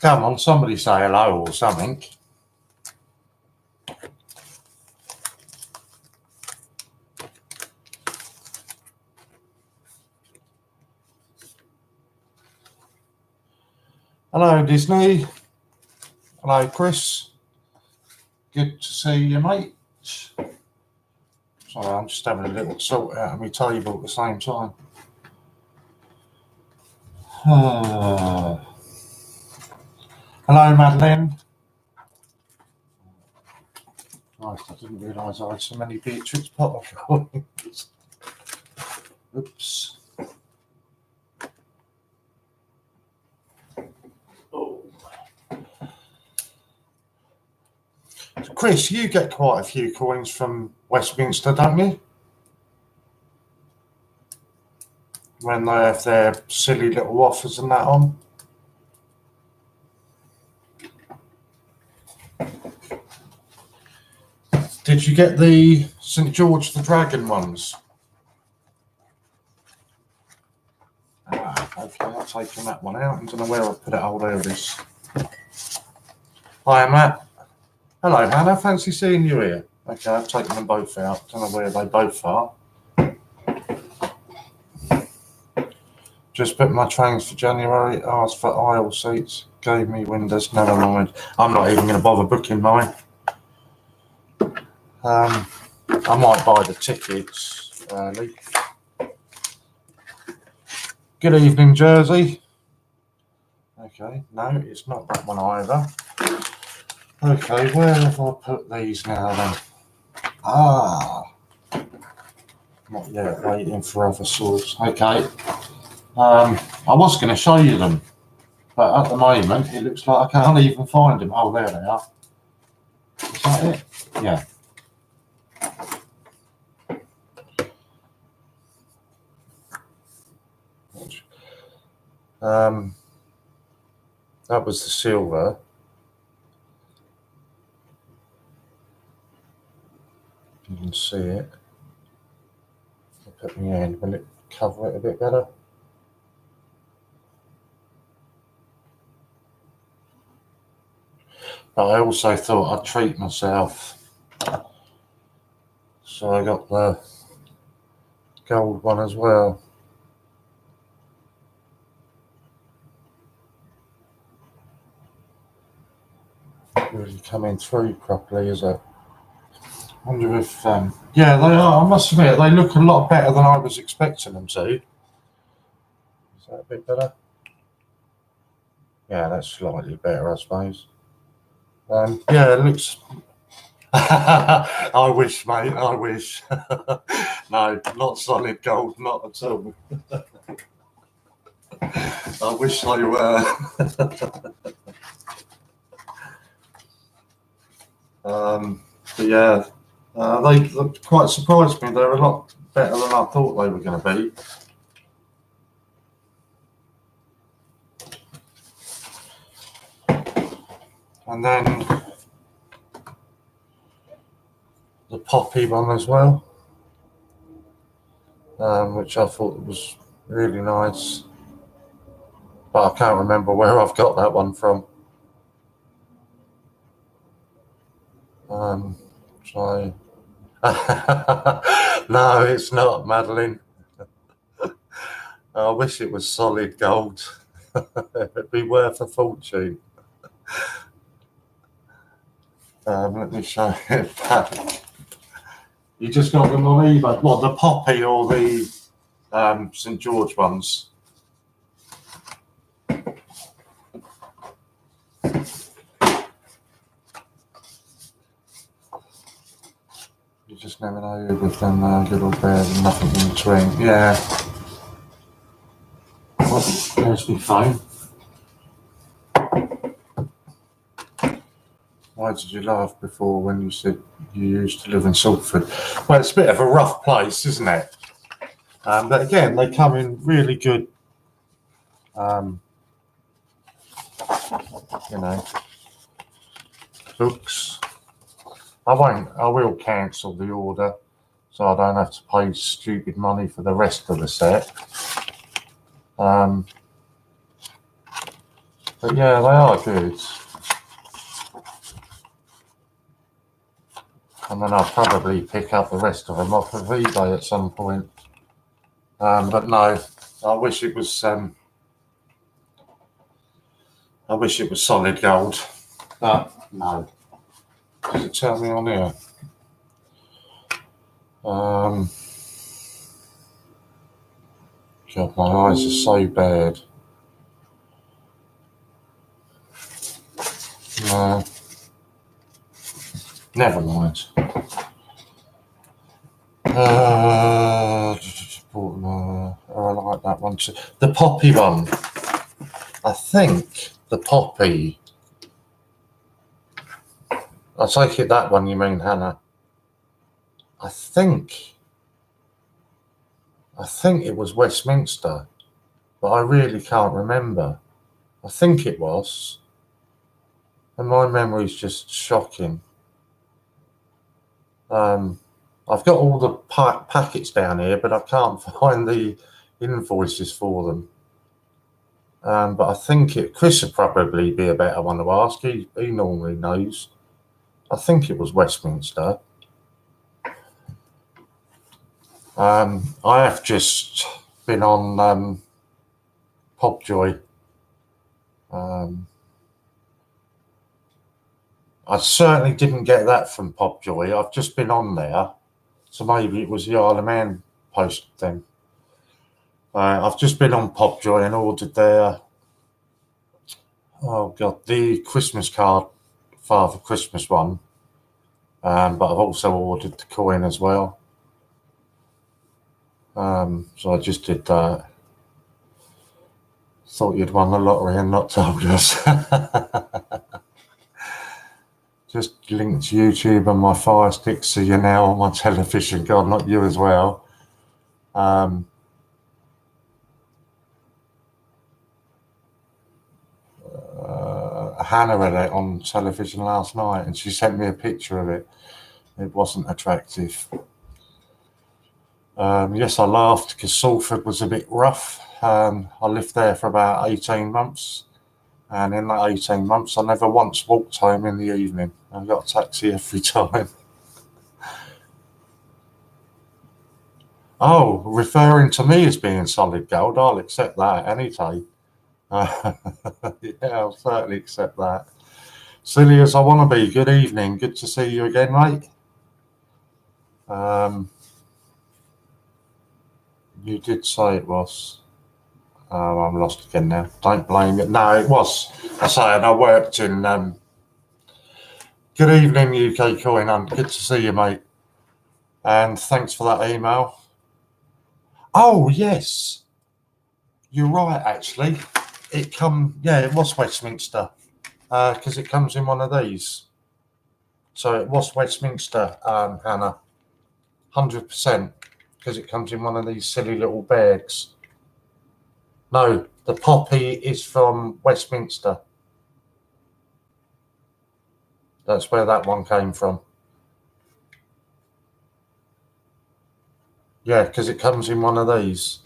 Come on, somebody say hello or something. Hello, Disney. Hello, Chris. Good to see you, mate. Sorry, I'm just having a little sort out of my table at the same time. Hello, Madeline. Christ, I didn't realise I had so many Beatrix Potter drawings. Oops. Oh. Chris, you get quite a few coins from Westminster, don't you? When they have their silly little offers and that on. Did you get the St. George the Dragon ones? Okay, I've taken that one out. I don't know where I put it. Oh, there it is. Hi, Matt. Hello, Hannah. Fancy seeing you here. Okay, I've taken them both out. Don't know where they both are. Just put my trains for January. Asked for aisle seats. Gave me windows. Never mind. I'm not even going to bother booking mine. I might buy the tickets early. Good evening, Jersey. Okay, no, it's not that one either. Okay, where have I put these now then? Ah, not yet, waiting for other sorts. Okay, I was going to show you them, but at the moment it looks like I can't even find them. Oh, there they are. Is that it? Yeah. That was the silver. You can see it. I'll put my hand. Will it cover it a bit better? But I also thought I'd treat myself. So I got the gold one as well. Really coming through properly, is it? I wonder if, yeah, they are. I must admit, they look a lot better than I was expecting them to. Is that a bit better? Yeah, that's slightly better, I suppose. Yeah, it looks. I wish, mate. I wish. No, not solid gold, not at all. I wish they were. But yeah, they quite surprised me. They're a lot better than I thought they were going to be. And then the poppy one as well, which I thought was really nice. But I can't remember where I've got that one from. So no, it's not, Madeline. I wish it was solid gold. It'd be worth a fortune. Let me show it back. You just got them on eBay. What, the poppy or the St. George ones? You just never know with them good or bad and nothing in between. Yeah. Oh, there's my phone. Why did you laugh before when you said you used to live in Salford? Well, it's a bit of a rough place, isn't it? But again, they come in really good, you know, books. I will cancel the order so I don't have to pay stupid money for the rest of the set. But yeah, they are good. And then I'll probably pick up the rest of them off of eBay at some point. But no, I wish it was solid gold. But no. Does it tell me on here? God, my eyes are so bad. No. Never mind. I like that one too. The poppy one. I think the poppy. I take it that one you mean, Hannah. I think it was Westminster, but I really can't remember. I think it was. And my memory's just shocking. I've got all the packets down here, but I can't find the invoices for them. But I think Chris would probably be a better one to ask. He normally knows. I think it was Westminster. I have just been on Popjoy. I certainly didn't get that from Popjoy. I've just been on there, so maybe it was the Isle of Man post then. I've just been on Popjoy and ordered their, oh God, the Christmas card, Father Christmas one. But I've also ordered the coin as well. So I just did that. Thought you'd won the lottery and not told us. Just linked YouTube and my Fire Stick, so you're now on my television. God, not you as well. Hannah had it on television last night and she sent me a picture of it. It wasn't attractive. Yes, I laughed because Salford was a bit rough. I lived there for about 18 months. And in that 18 months, I never once walked home in the evening. I got a taxi every time. Oh, referring to me as being solid gold, I'll accept that any time. Yeah, I'll certainly accept that. Silly as I want to be, good evening. Good to see you again, mate. You did say it was. I'm lost again now. Don't blame it. No, it was. I say, and I worked in. Good evening, UK Coin. Good to see you, mate. And thanks for that email. Oh yes, you're right. Actually, it was Westminster, because it comes in one of these. So it was Westminster, Hannah, 100%, because it comes in one of these silly little bags. No, the poppy is from Westminster. That's where that one came from. Yeah, because it comes in one of these.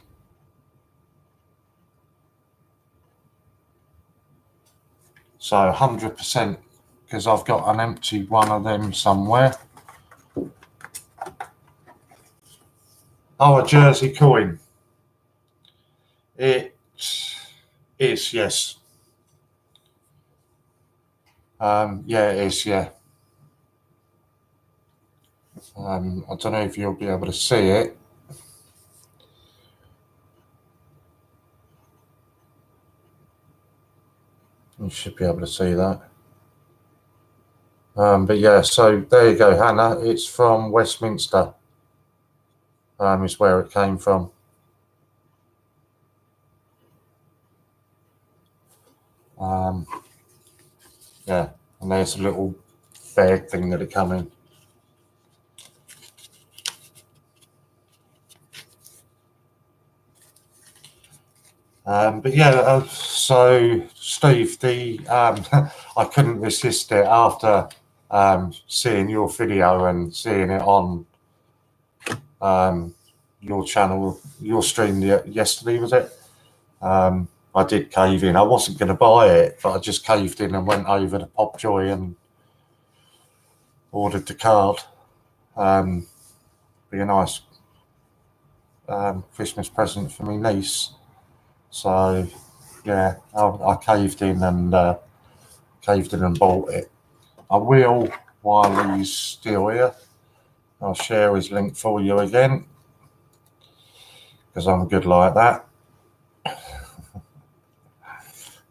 So 100%, because I've got an empty one of them somewhere. Oh, a Jersey coin. It is, yes. Yeah, it is, yeah. I don't know if you'll be able to see it. You should be able to see that. But yeah, so there you go, Hannah. It's from Westminster. Is where it came from. Yeah, and there's a little bag thing that it come in. But yeah, so Steve, I couldn't resist it after seeing your video and seeing it on your channel, your stream yesterday, was it? I I did cave in. I wasn't going to buy it, but I just caved in and went over to Popjoy and ordered the card. Be a nice Christmas present for my niece. So yeah, I caved in and bought it. I will, while he's still here, I'll share his link for you again, because I'm good like that.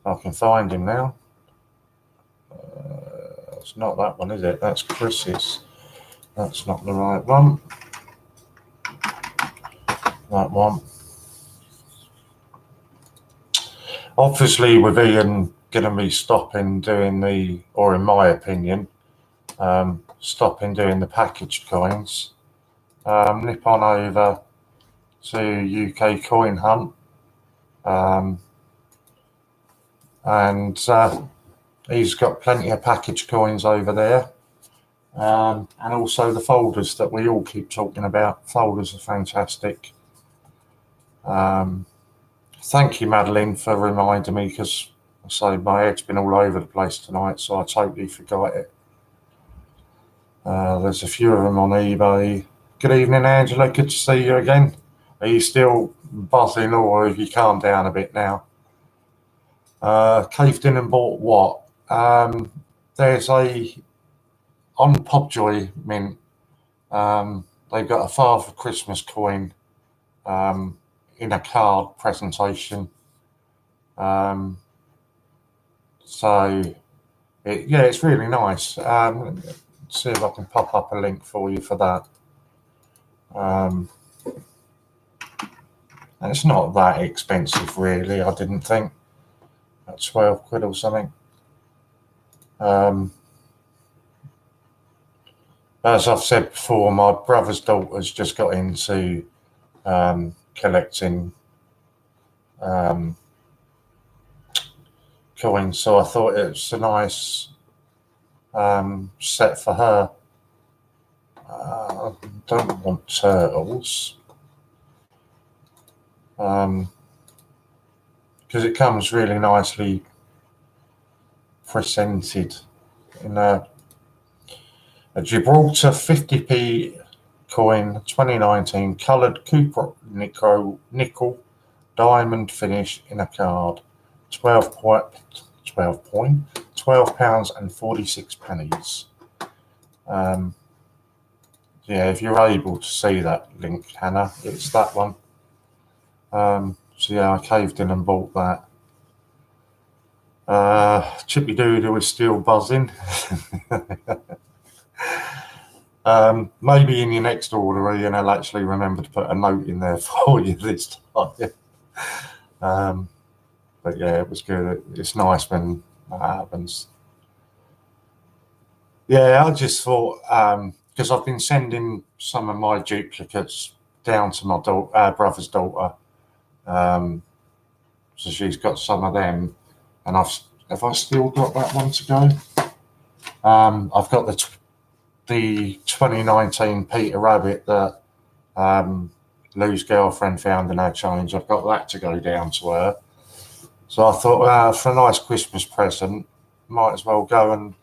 I can find him now. It's not that one, is it? That's Chris's. That's not the right one. That one. Obviously, with Ian going to be stopping doing the, or in my opinion, stopping doing the packaged coins, nip on over to UK Coin Hunt, and he's got plenty of packaged coins over there, and also the folders that we all keep talking about. Folders are fantastic. Thank you, Madeline, for reminding me, because I say my head's been all over the place tonight, so I totally forgot it. There's a few of them on eBay. Good evening, Angela. Good to see you again. Are you still buzzing, or have you calmed down a bit now? Caved in and bought what? There's a, on Popjoy Mint, they've got a Father Christmas coin in a card presentation. So it's really nice. See if I can pop up a link for you for that. And it's not that expensive, really. I didn't think, at 12 quid or something. As I've said before, my brother's daughter's just got into collecting coins, so I thought it was a nice set for her. I don't want turtles, because it comes really nicely presented in a Gibraltar 50p coin, 2019, coloured Cooper nickel diamond finish in a card, £12.46. Yeah, if you're able to see that link, Hannah, it's that one. So yeah, I caved in and bought that. Chippy Doodle is still buzzing. Maybe in your next order, Ian, I'll actually remember to put a note in there for you this time. But yeah, it was good. It's nice when that happens. Yeah, I just thought, because I've been sending some of my duplicates down to my brother's daughter, so she's got some of them, and have I still got that one to go? I've got the 2019 Peter Rabbit that Lou's girlfriend found in our challenge. I've got that to go down to her. So I thought, for a nice Christmas present, might as well go and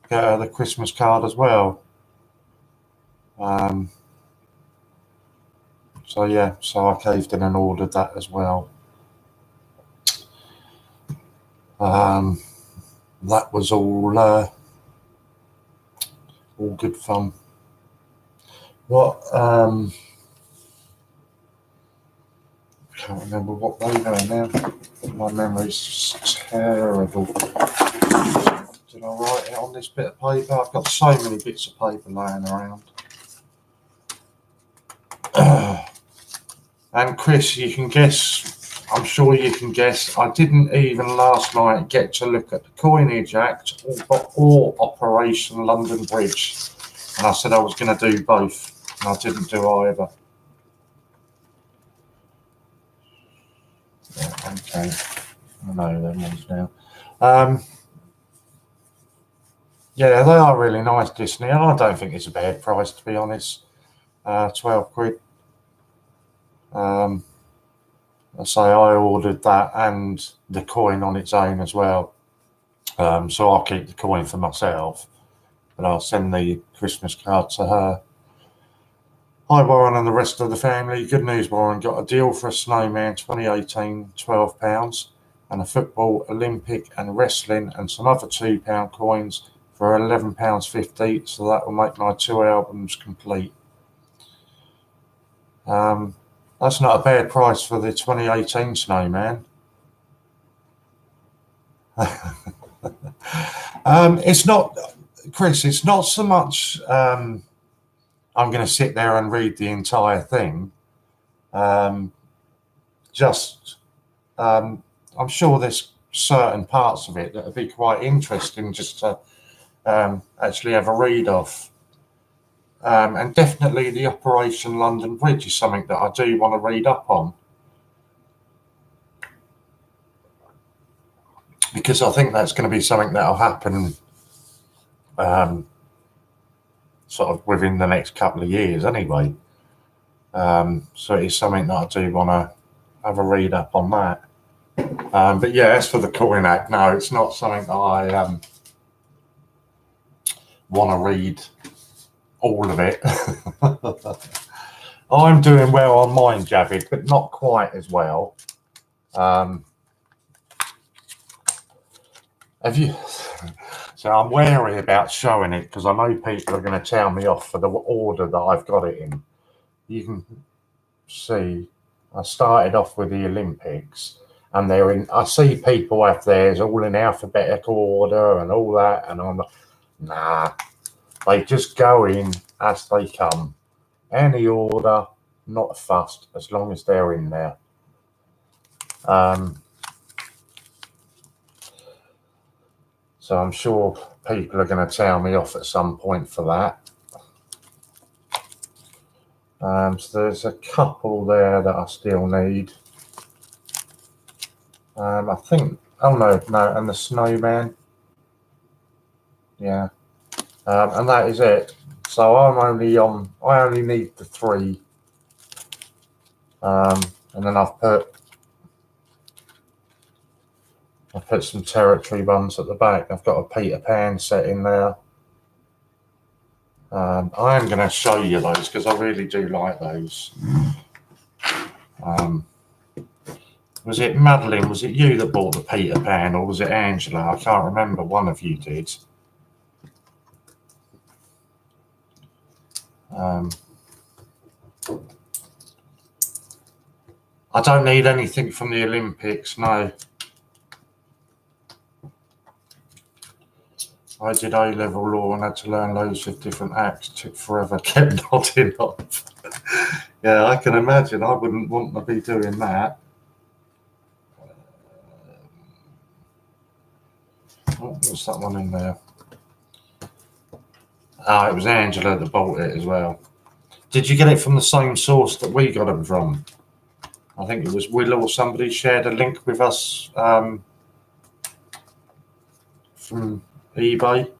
get her the Christmas card as well. So yeah, so I caved in and ordered that as well. That was all good fun. What I can't remember what they are now. My memory's terrible. Did I write it on this bit of paper? I've got so many bits of paper lying around. And Chris, you can guess, I'm sure you can guess, I didn't even last night get to look at the Coinage Act or Operation London Bridge. And I said I was going to do both, and I didn't do either. Yeah, okay, I know them ones now. Yeah, they are really nice, Disney. I don't think it's a bad price, to be honest. 12 quid. So I ordered that and the coin on its own as well. So I'll keep the coin for myself, but I'll send the Christmas card to her. Hi Warren and the rest of the family. Good news, Warren. Got a deal for a snowman 2018, £12, and a football, Olympic and wrestling and some other £2 coins for £11.50. So that will make my 2 albums complete. That's not a bad price for the 2018 snowman. It's not, Chris, it's not so much I'm going to sit there and read the entire thing. I'm sure there's certain parts of it that would be quite interesting just to actually have a read of. And definitely the Operation London Bridge is something that I do want to read up on, because I think that's going to be something that will happen sort of within the next couple of years anyway. So it's something that I do want to have a read up on that. But yeah, as for the Coin Act, no, it's not something that I want to read all of it. I'm doing well on mine, Javid, but not quite as well. Have you? So I'm wary about showing it because I know people are going to tell me off for the order that I've got it in. You can see I started off with the Olympics, and they're in. I see people have theirs all in alphabetical order and all that, and I'm like, nah. They just go in as they come, any order, not fussed, as long as they're in there. So I'm sure people are going to tell me off at some point for that. So there's a couple there that I still need. I think, oh no, and the snowman. Yeah. And that is it. So I'm only on, I only need the 3. And then I've put some territory ones at the back. I've got a Peter Pan set in there. I am going to show you those because I really do like those. Was it Madeline? Was it you that bought the Peter Pan, or was it Angela? I can't remember. One of you did. I don't need anything from the Olympics, no. I did A-level law and had to learn loads of different acts. Took forever, kept nodding off. Yeah, I can imagine. I wouldn't want to be doing that. What's that one in there? Ah, it was Angela that bought it as well. Did you get it from the same source that we got them from? I think it was Will or somebody shared a link with us from eBay.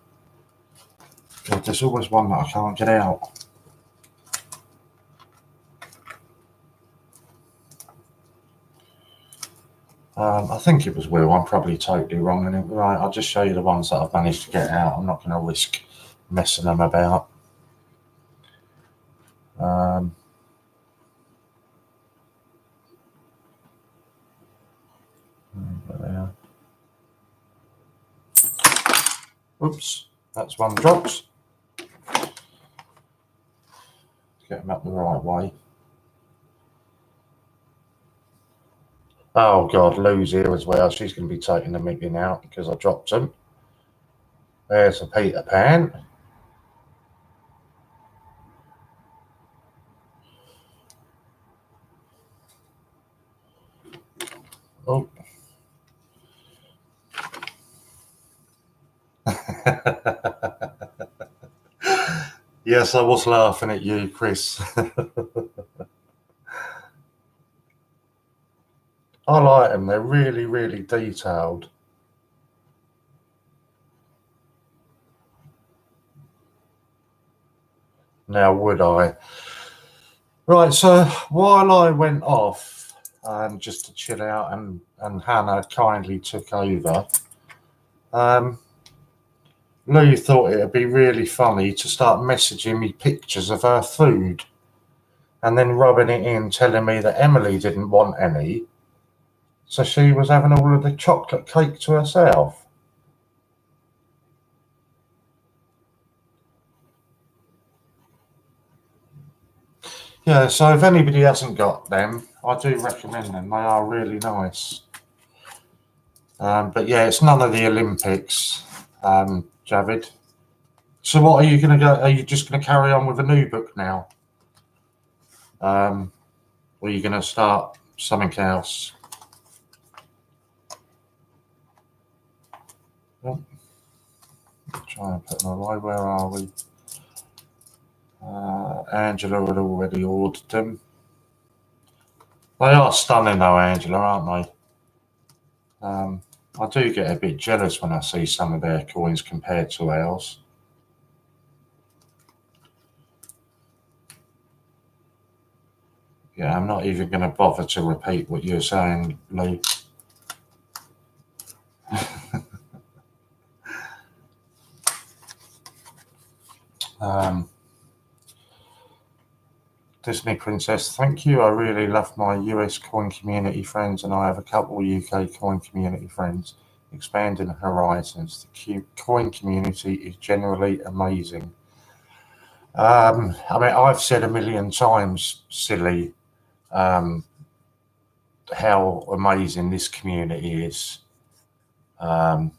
God, there's always one that I can't get out. I think it was Will. I'm probably totally wrong. And right, I'll just show you the ones that I've managed to get out. I'm not going to risk messing them about. Oops, that's one dropped. Get them up the right way. Oh God, Lou's here as well. She's going to be taking the meeting out because I dropped them. There's a Peter Pan. Oh. Yes, I was laughing at you, Chris. I like them. They're really, really detailed. Now, would I? Right, so while I went off just to chill out, and Hannah kindly took over. Lou thought it would be really funny to start messaging me pictures of her food and then rubbing it in, telling me that Emily didn't want any, so she was having all of the chocolate cake to herself. Yeah, so if anybody hasn't got them, I do recommend them. They are really nice. But yeah, it's none of the Olympics, Javid. So what are you going to go? Are you just going to carry on with a new book now? Or are you going to start something else? Oh, try and put them away. Where are we? Angela had already ordered them. They are stunning though, Angela, aren't they? I do get a bit jealous when I see some of their coins compared to ours. Yeah, I'm not even going to bother to repeat what you're saying, Lou. Disney Princess, thank you. I really love my US coin community friends, and I have a couple UK coin community friends. Expanding horizons. The coin community is generally amazing. I mean, I've said a million times, silly, how amazing this community is. I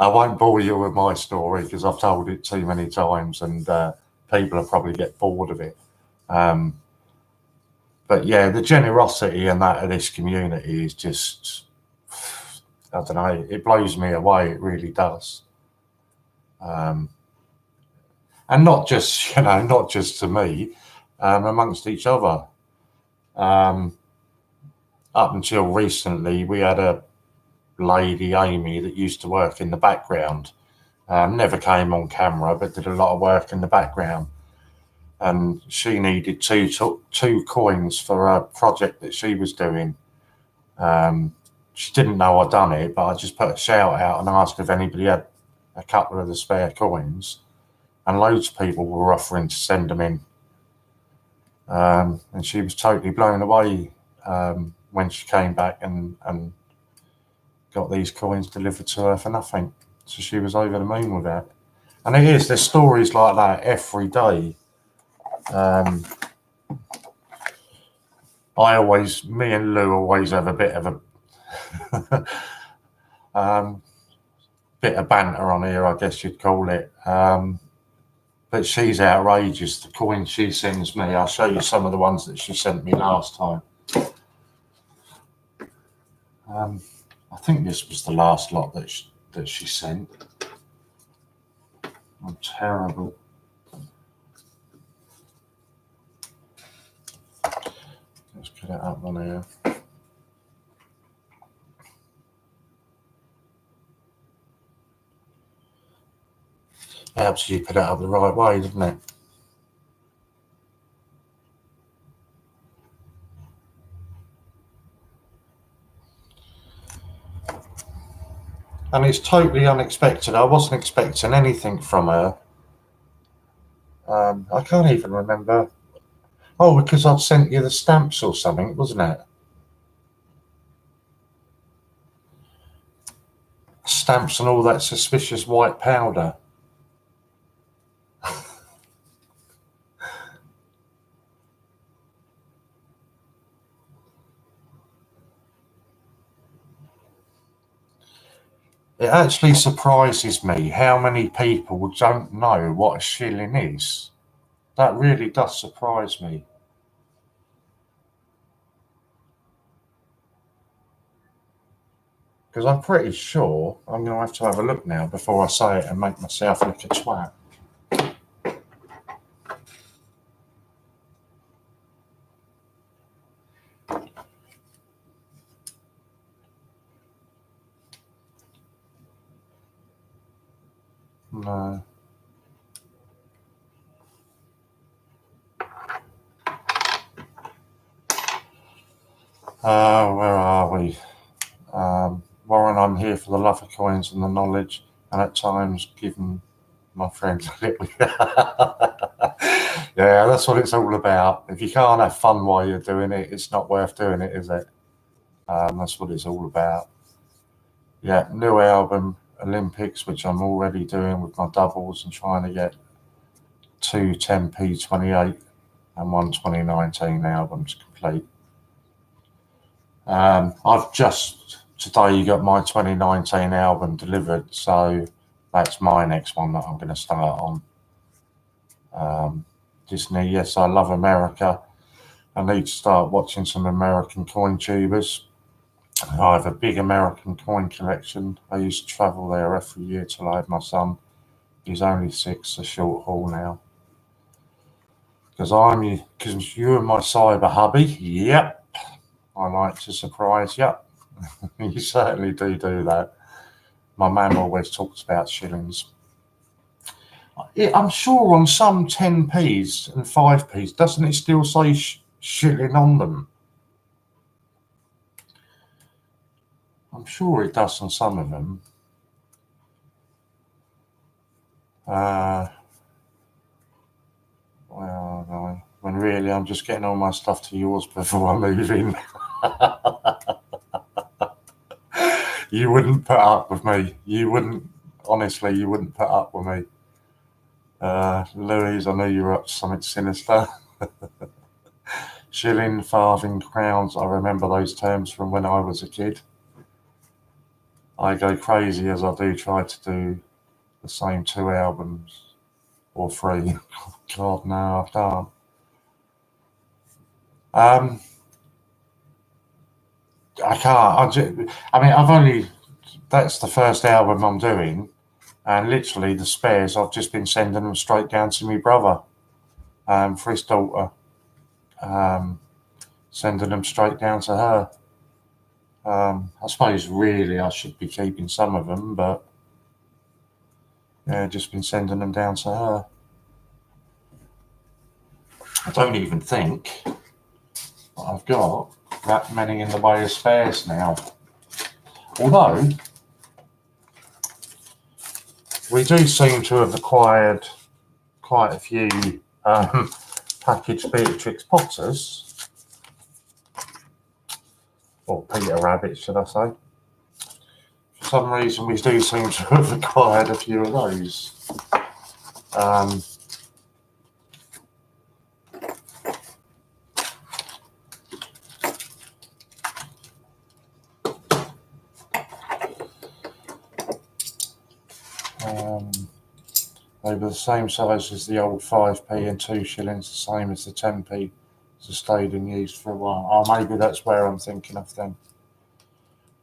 won't bore you with my story because I've told it too many times, and people will probably get bored of it. But yeah, the generosity and that of this community is just, I don't know, it blows me away. It really does. And not just, not just to me, amongst each other. Up until recently, we had a lady, Amy, that used to work in the background. Never came on camera, but did a lot of work in the background. And she needed two coins for a project that she was doing. She didn't know I'd done it, but I just put a shout out and asked if anybody had a couple of the spare coins, and loads of people were offering to send them in. And she was totally blown away when she came back and got these coins delivered to her for nothing. So she was over the moon with that. And there's stories like that every day. Me and Lou always have a bit of a bit of banter on here, I guess you'd call it. But she's outrageous. The coins she sends me, I'll show you some of the ones that she sent me last time. I think this was the last lot that she sent. I'm terrible. Let's put it up on here. Helps you put it up the right way, doesn't it? And it's totally unexpected. I wasn't expecting anything from her. I can't even remember. Oh, because I'd sent you the stamps or something, wasn't it? Stamps and all that suspicious white powder. It actually surprises me how many people don't know what a shilling is. That really does surprise me. Because I'm pretty sure I'm going to have a look now before I say it and make myself look a twat. No. Where are we? Warren, I'm here for the love of coins and the knowledge, and at times giving my friends a little. Yeah, that's what it's all about. If you can't have fun while you're doing it, it's not worth doing it, is it? That's what it's all about. Yeah, new album, Olympics, which I'm already doing with my doubles and trying to get 2 10p28 and 1 2019 albums complete. I've just today got my 2019 album delivered, so that's my next one that I'm going to start on. Disney, yes, I love America. I need to start watching some American coin tubers. I have a big American coin collection. I used to travel there every year till I had my son. He's only 6, a short haul now. Because you're my cyber hubby. Yep. I like to surprise you. You certainly do that. My mum always talks about shillings. I'm sure on some 10p's and 5p's, doesn't it still say shilling on them? I'm sure it does on some of them. Well, no. When really I'm just getting all my stuff to yours before I move in. You wouldn't put up with me. You wouldn't, honestly, you wouldn't put up with me. Louise, I know you're up to something sinister. Shilling, farthing, crowns, I remember those terms from when I was a kid. I go crazy as I do try to do the same 2 albums or 3. God, no, I can't. I can't. That's the first album I'm doing, and literally the spares, I've just been sending them straight down to my brother for his daughter. Sending them straight down to her. I suppose really I should be keeping some of them, but yeah, just been sending them down to her. I don't even think I've got that many in the way of spares now. Although we do seem to have acquired quite a few packaged Beatrix Potters, or Peter Rabbits, should I say. For some reason, we do seem to have acquired a few of those. They were the same size as the old 5p and 2 shillings, the same as the 10p. It's stayed in use for a while. Oh, maybe that's where I'm thinking of then.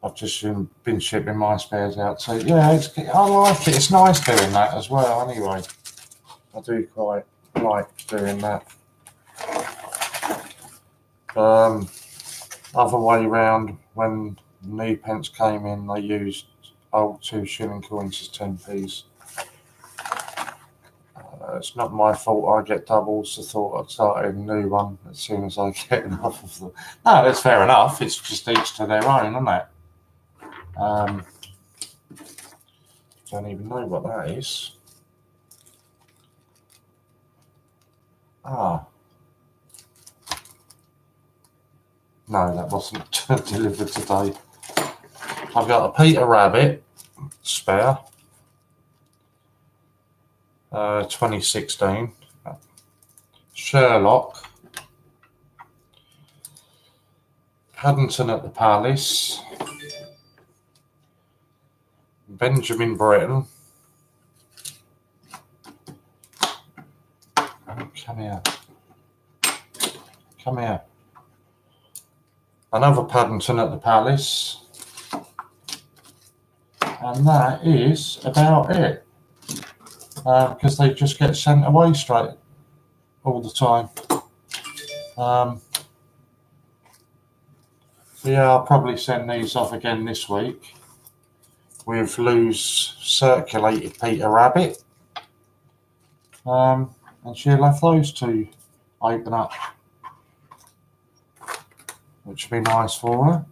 I've just been shipping my spares out too. Yeah, I like it. It's nice doing that as well anyway. I do quite like doing that. Other way round, when new pence came in, they used old 2 shilling coins as 10p's. It's not my fault I get doubles. I thought I'd start a new one as soon as I get enough of them. No, that's fair enough. It's just each to their own, isn't it? Don't even know what that is. No, that wasn't delivered today. I've got a Peter Rabbit spare, 2016. Sherlock, Paddington at the Palace, Benjamin Britten. Come here. Come here. Another Paddington at the Palace. And that is about it. Because they just get sent away straight all the time. So yeah, I'll probably send these off again this week with Lou's circulated Peter Rabbit. And she'll have those 2 open up. which would be nice for her.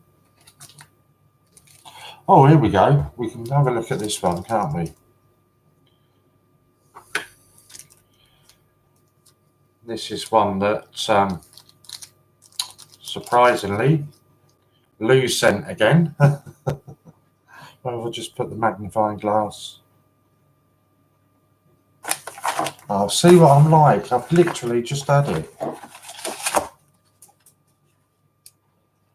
Oh, here we go. We can have a look at this one, can't we? This is one that, surprisingly, Lou sent again. Well, I'll just put the magnifying glass. I'll see what I'm like. I've literally just had it.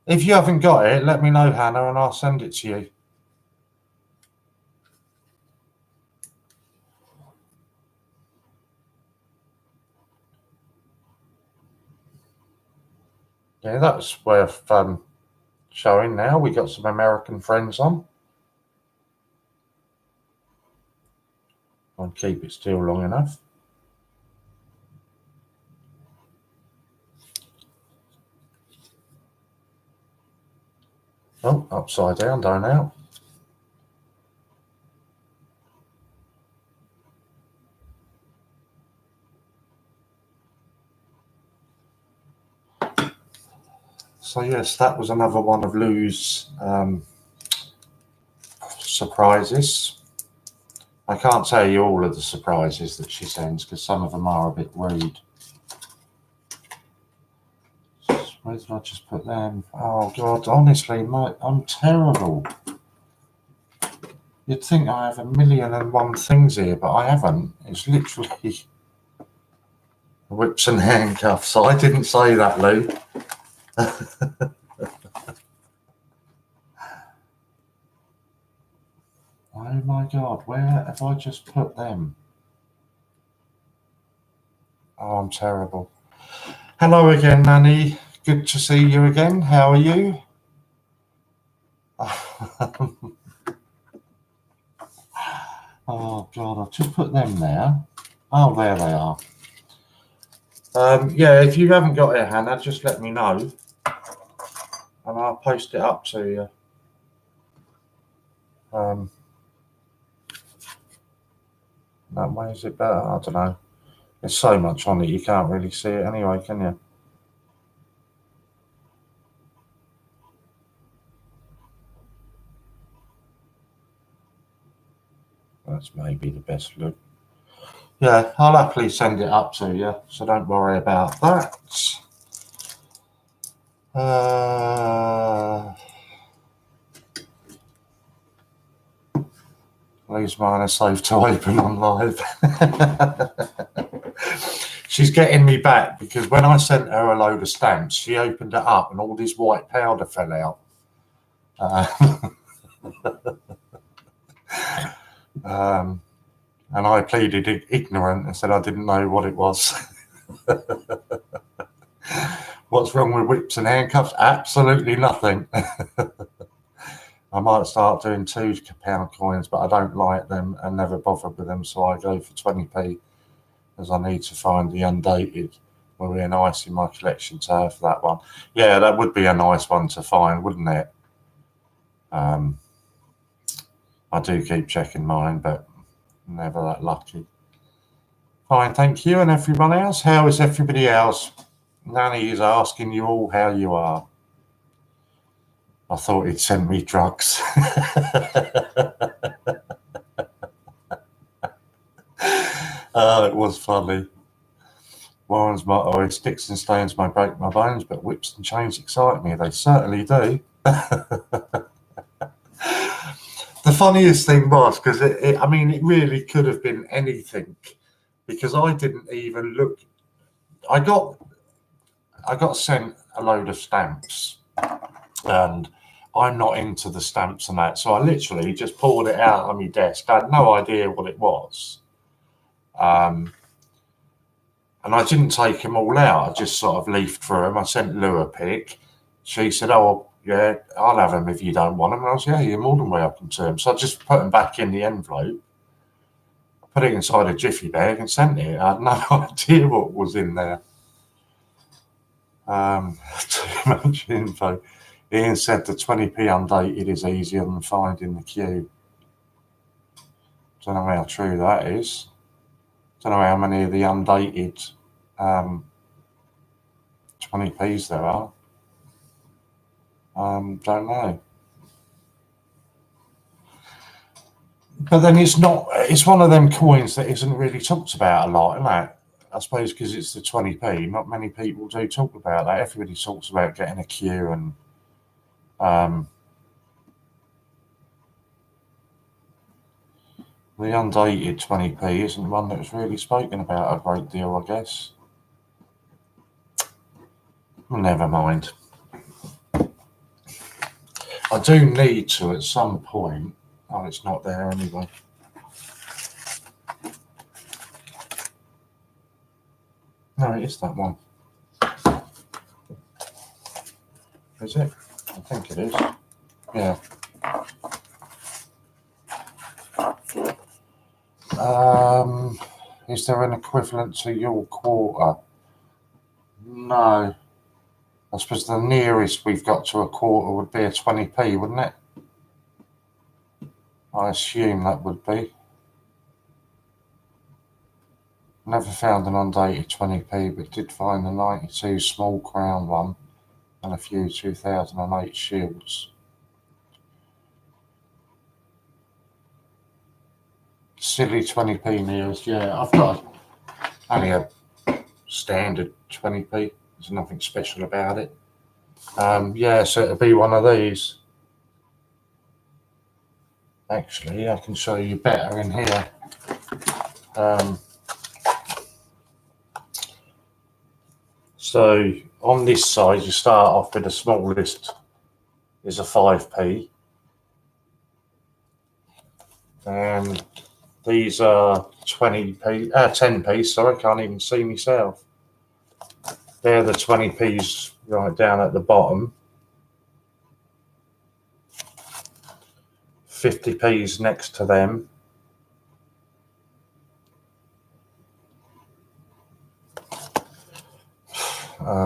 If you haven't got it, let me know, Hannah, and I'll send it to you. Yeah, that's worth showing now. We got some American friends on. I'll keep it still long enough. Oh, upside down, don't out. So yes, that was another one of Lou's surprises. I can't tell you all of the surprises that she sends because some of them are a bit rude. Where did I just put them? Oh God, honestly, I'm terrible. You'd think I have 1,000,001 things here, but I haven't. It's literally whips and handcuffs. I didn't say that, Lou. Oh my God, where have I just put them? Oh, I'm terrible. Hello again, Nanny. Good to see you again. How are you? Oh God, I've just put them there. Oh, there they are. Yeah, if you haven't got it, Hannah, just let me know and I'll post it up to you. That way, is it better? I don't know. There's so much on it, you can't really see it anyway, can you? That's maybe the best look. Yeah, I'll happily send it up to you, so don't worry about that. Leaves mine are safe to open on live. She's getting me back because when I sent her a load of stamps, she opened it up and all this white powder fell out. And I pleaded ignorant and said I didn't know what it was. What's wrong with whips and handcuffs? Absolutely nothing. I might start doing £2 coins, but I don't like them and never bother with them, so I go for 20p as I need to find the undated. Will be nice in my collection to have that one. Yeah, that would be a nice one to find, wouldn't it? I do keep checking mine, but never that lucky. Fine, thank you. And everyone else, how is everybody else? Nanny is asking you all how you are. I thought he'd send me drugs. Oh, it was funny. Warren's motto is sticks and stones may break my bones, but whips and chains excite me. They certainly do. The funniest thing was, because I mean, it really could have been anything, because I didn't even look. I got sent a load of stamps, and I'm not into the stamps and that, so I literally just pulled it out on my desk. I had no idea what it was. And I didn't take them all out. I just sort of leafed through them. I sent Lou a pic. She said, oh, yeah, I'll have them if you don't want them. And I was, yeah, you're more than welcome to them. So I just put them back in the envelope, put it inside a jiffy bag and sent it. I had no idea what was in there. Too much info. Ian said the 20p undated is easier than finding the queue. Don't know how true that is. Don't know how many of the undated 20p's there are. Don't know. But then it's not, it's one of them coins that isn't really talked about a lot, isn't it? I suppose because it's the 20p, not many people do talk about that. Everybody talks about getting a Q and the undated 20p isn't one that was really spoken about a great deal, I guess. Never mind. I do need to at some point. Oh, it's not there anyway. No, it is that one. Is it? I think it is. Yeah. Is there an equivalent to your quarter? No. I suppose the nearest we've got to a quarter would be a 20p, wouldn't it? I assume that would be. Never found an undated 20p, but did find a 92 small crown one and a few 2008 shields. Silly 20p nearest, yeah. I've got only a standard 20p. There's nothing special about it. Yeah, so it'll be one of these. Actually, I can show you better in here. So on this side, you start off with the smallest is a 5p. And these are 10p, sorry, I can't even see myself. They're the 20p's right down at the bottom. 50p's next to them.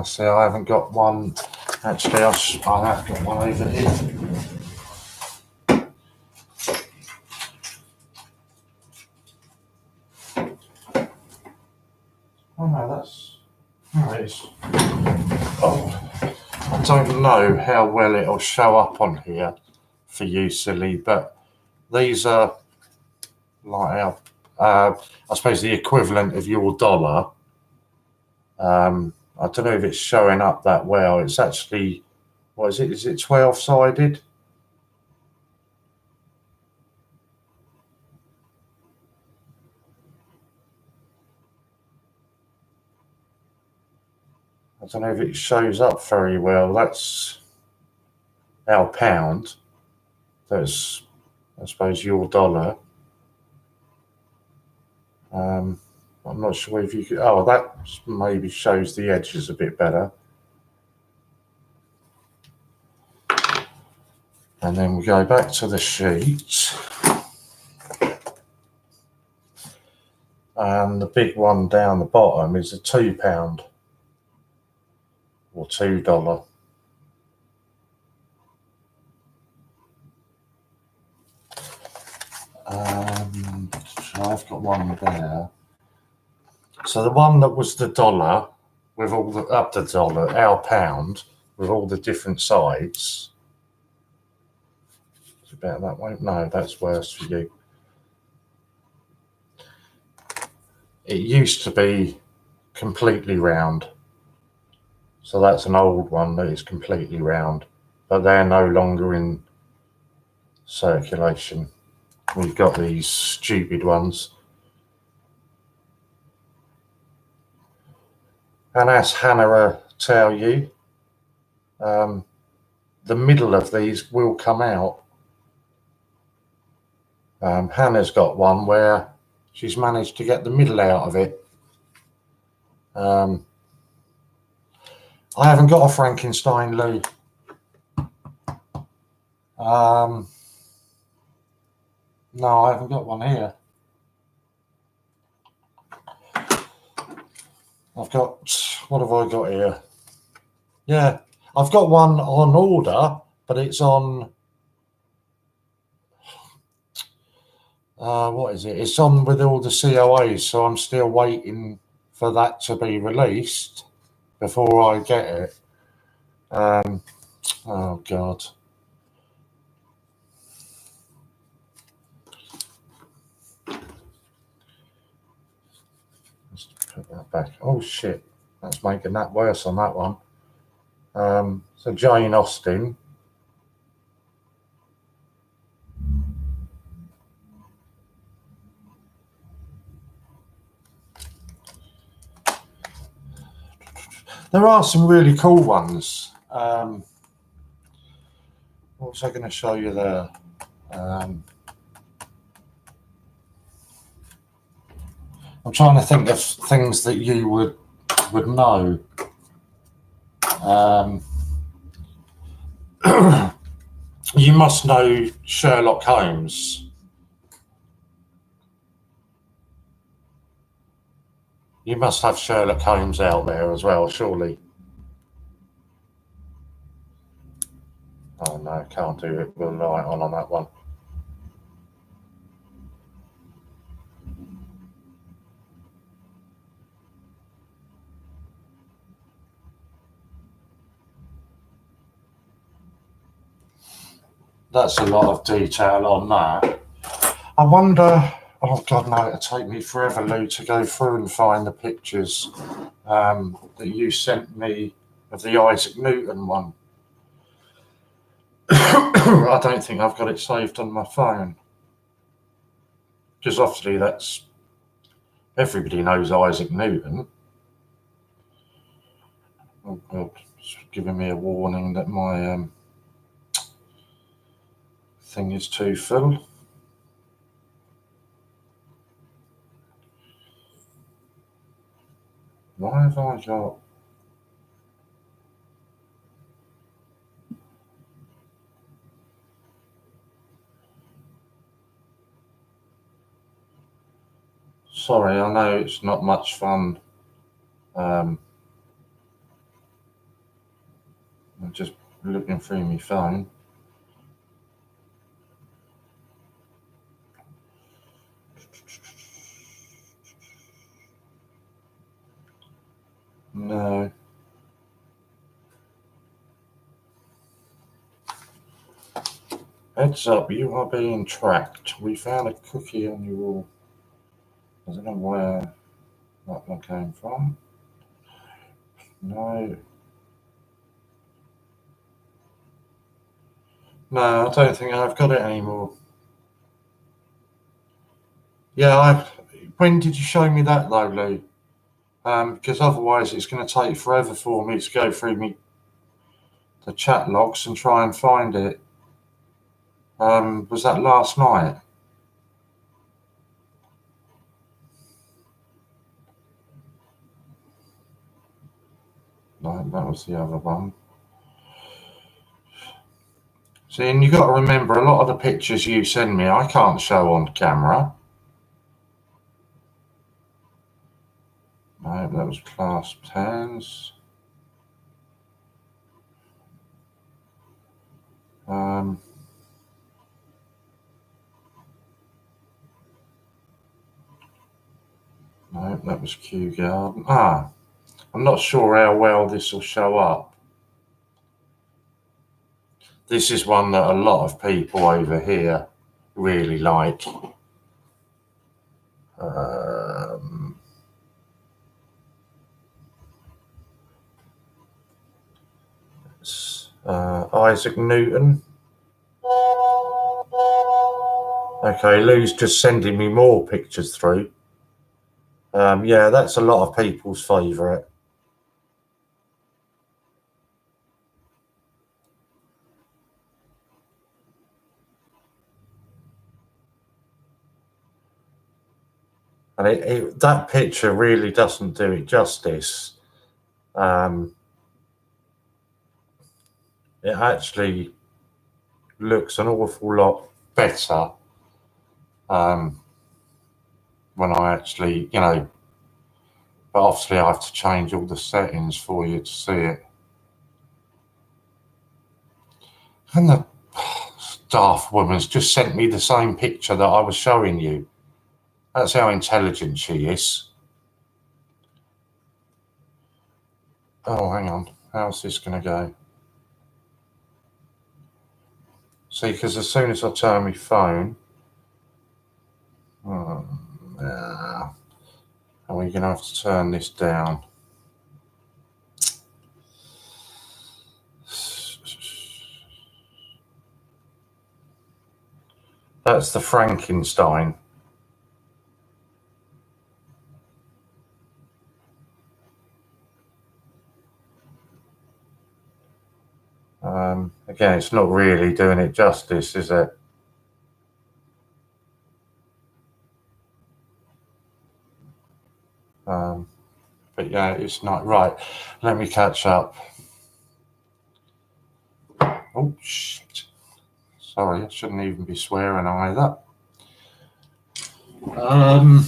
See, I haven't got one. Actually, I have got one over here. Oh no, that's... There it is. Oh, I don't know how well it'll show up on here for you, silly, but these are like our, I suppose the equivalent of your dollar. I don't know if it's showing up that well. It's actually, what is it? Is it 12-sided? I don't know if it shows up very well. That's our pound. That's, I suppose, your dollar. I'm not sure if you could... Oh, that maybe shows the edges a bit better. And then we go back to the sheet. And the big one down the bottom is a £2 or $2. So I've got one there. So the one that was the dollar with all the our pound with all the different sides. It's about that way. No, that's worse for you. It used to be completely round. So that's an old one that is completely round, but they're no longer in circulation. We've got these stupid ones. And as Hannah tell you, the middle of these will come out. Hannah's got one where she's managed to get the middle out of it. I haven't got a Frankenstein Lou. No, I haven't got one here. I've got, what have I got here? Yeah, I've got one on order, but it's on, what is it? It's on with all the COAs, so I'm still waiting for that to be released before I get it. Oh, God. Let's put that back. Oh, shit. That's making that worse on that one. So Jane Austen. There are some really cool ones. What was I going to show you there? I'm trying to think of things that you would know. You must know Sherlock Holmes. You must have Sherlock Holmes out there as well, surely. Oh no, can't do it with the light on that one. That's a lot of detail on that. I wonder, oh God, no, it'll take me forever, Lou, to go through and find the pictures that you sent me of the Isaac Newton one. I don't think I've got it saved on my phone. Because obviously that's, everybody knows Isaac Newton. Oh God, it's giving me a warning that my thing is too full. Why have I got... Sorry, I know it's not much fun. I'm just looking through my phone. No. Heads up, you are being tracked. We found a cookie on your wall. I don't know where that one came from. No. No, I don't think I've got it anymore. Yeah, when did you show me that though, Lou? Because otherwise it's going to take forever for me to go through the chat logs and try and find it. Was that last night? No, that was the other one. See, and you've got to remember, a lot of the pictures you send me, I can't show on camera. No, that was clasped hands. No, that was Kew Garden. I'm not sure how well this will show up. This is one that a lot of people over here really like. Isaac Newton. Okay, Lou's just sending me more pictures through. Yeah, that's a lot of people's favourite. And that picture really doesn't do it justice. It actually looks an awful lot better when I actually, but obviously I have to change all the settings for you to see it. And the staff woman's just sent me the same picture that I was showing you. That's how intelligent she is. Oh, hang on. How's this going to go? See, because as soon as I turn my phone, and we're going to have to turn this down. That's the Frankenstein. Again, it's not really doing it justice, is it? But yeah, it's not right. Let me catch up. Oh, shit. Sorry, I shouldn't even be swearing either. I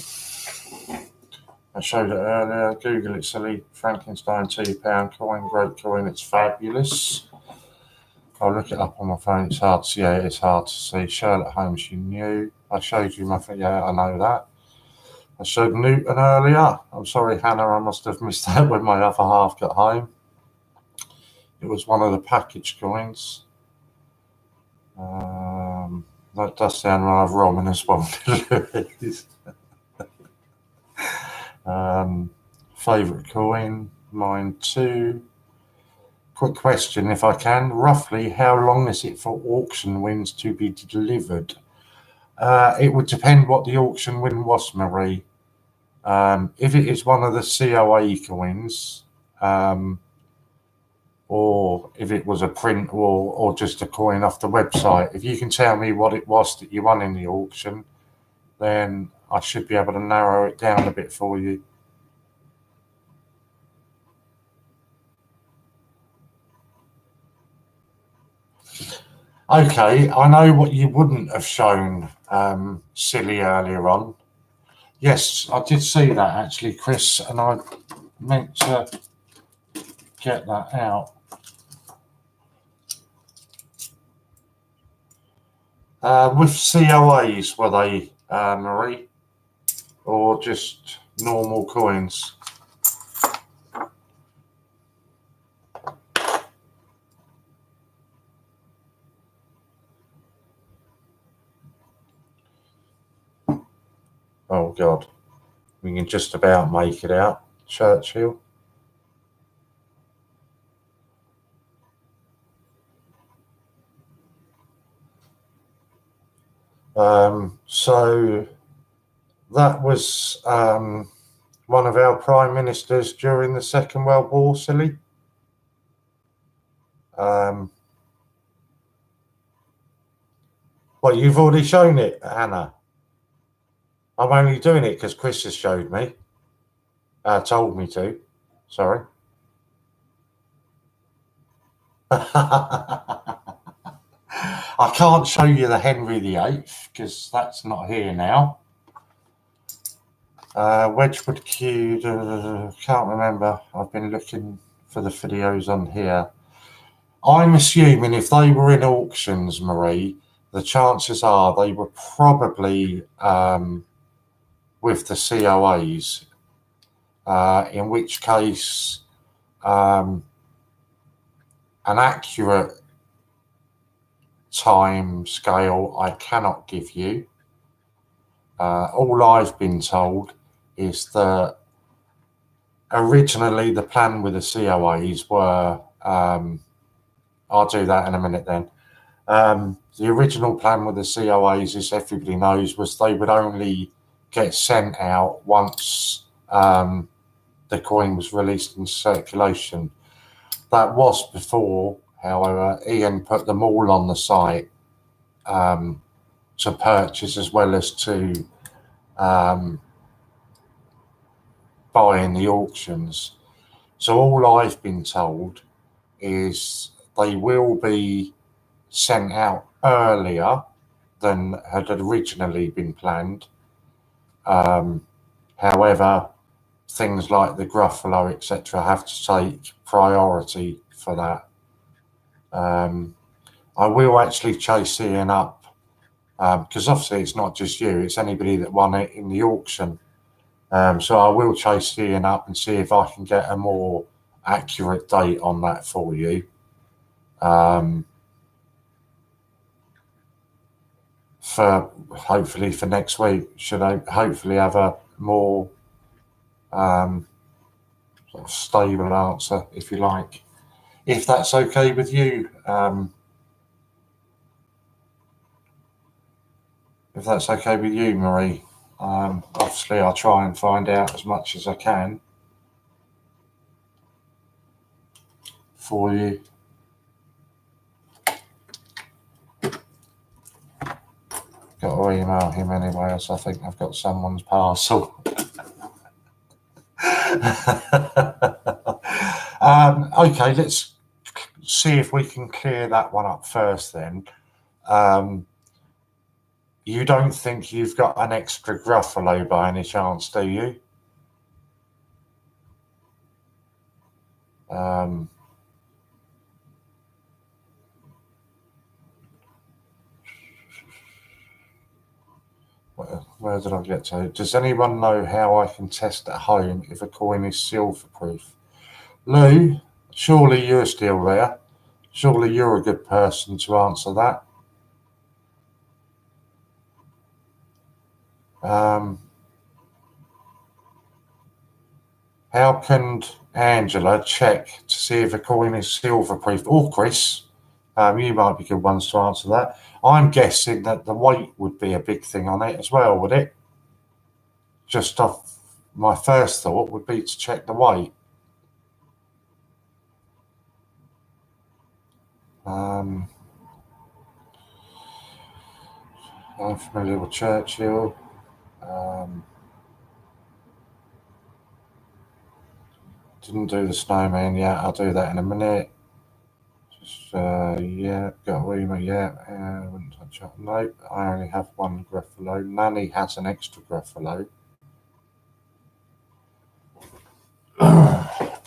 showed it earlier. Google it, silly. Frankenstein £2 coin, great coin. It's fabulous. I'll look it up on my phone. It's hard to see. Yeah, it's hard to see. Sherlock Holmes, you knew. I showed you my thing. Yeah, I know that. I showed Newton earlier. I'm sorry, Hannah. I must have missed that when my other half got home. It was one of the package coins. That does sound rather ominous, one. Favourite coin, mine too. Quick question, if I can. Roughly, how long is it for auction wins to be delivered? It would depend what the auction win was, Marie. If it is one of the COA coins, or if it was a print or just a coin off the website, if you can tell me what it was that you won in the auction, then I should be able to narrow it down a bit for you. Okay, I know what you wouldn't have shown, silly, earlier on. Yes, I did see that actually, Chris, and I meant to get that out. With COAs, were they, Marie? Or just normal coins? Oh, God. We can just about make it out. Churchill. So that was one of our prime ministers during the Second World War, silly. Well, you've already shown it, Hannah. I'm only doing it because Chris has showed me. Told me to. Sorry. I can't show you the Henry VIII because that's not here now. Wedgwood Q, can't remember. I've been looking for the videos on here. I'm assuming if they were in auctions, Marie, the chances are they were probably with the COAs, in which case an accurate time scale I cannot give you. All I've been told is that originally the plan with the COAs were, I'll do that in a minute then. The original plan with the COAs, as everybody knows, was they would only get sent out once the coin was released in circulation. That was before, however, Ian put them all on the site to purchase as well as to buy in the auctions. So all I've been told is they will be sent out earlier than had originally been planned. However, things like the Gruffalo, etc., have to take priority for that. I will actually chase Ian up because obviously it's not just you, it's anybody that won it in the auction. So I will chase Ian up and see if I can get a more accurate date on that for you. for hopefully for next week. Should I hopefully have a more sort of stable answer, if you like, if that's okay with you. If that's okay with you, Marie. Obviously, I'll try and find out as much as I can for you. Got to email him anyway, so I think I've got someone's parcel. Okay, let's see if we can clear that one up first then. You don't think you've got an extra Gruffalo by any chance, do you? Where did I get to? Does anyone know how I can test at home if a coin is silver-proof? Lou, surely you're still there. Surely you're a good person to answer that. How can Angela check to see if a coin is silver-proof? Or Chris, you might be good ones to answer that. I'm guessing that the weight would be a big thing on it as well, would it? Just off my first thought would be to check the weight. I'm familiar with Churchill. Didn't do the snowman yet. I'll do that in a minute. Just, yeah, got a email, yeah. Wouldn't touch up. No, I only have one Gruffalo. Nanny has an extra Gruffalo. I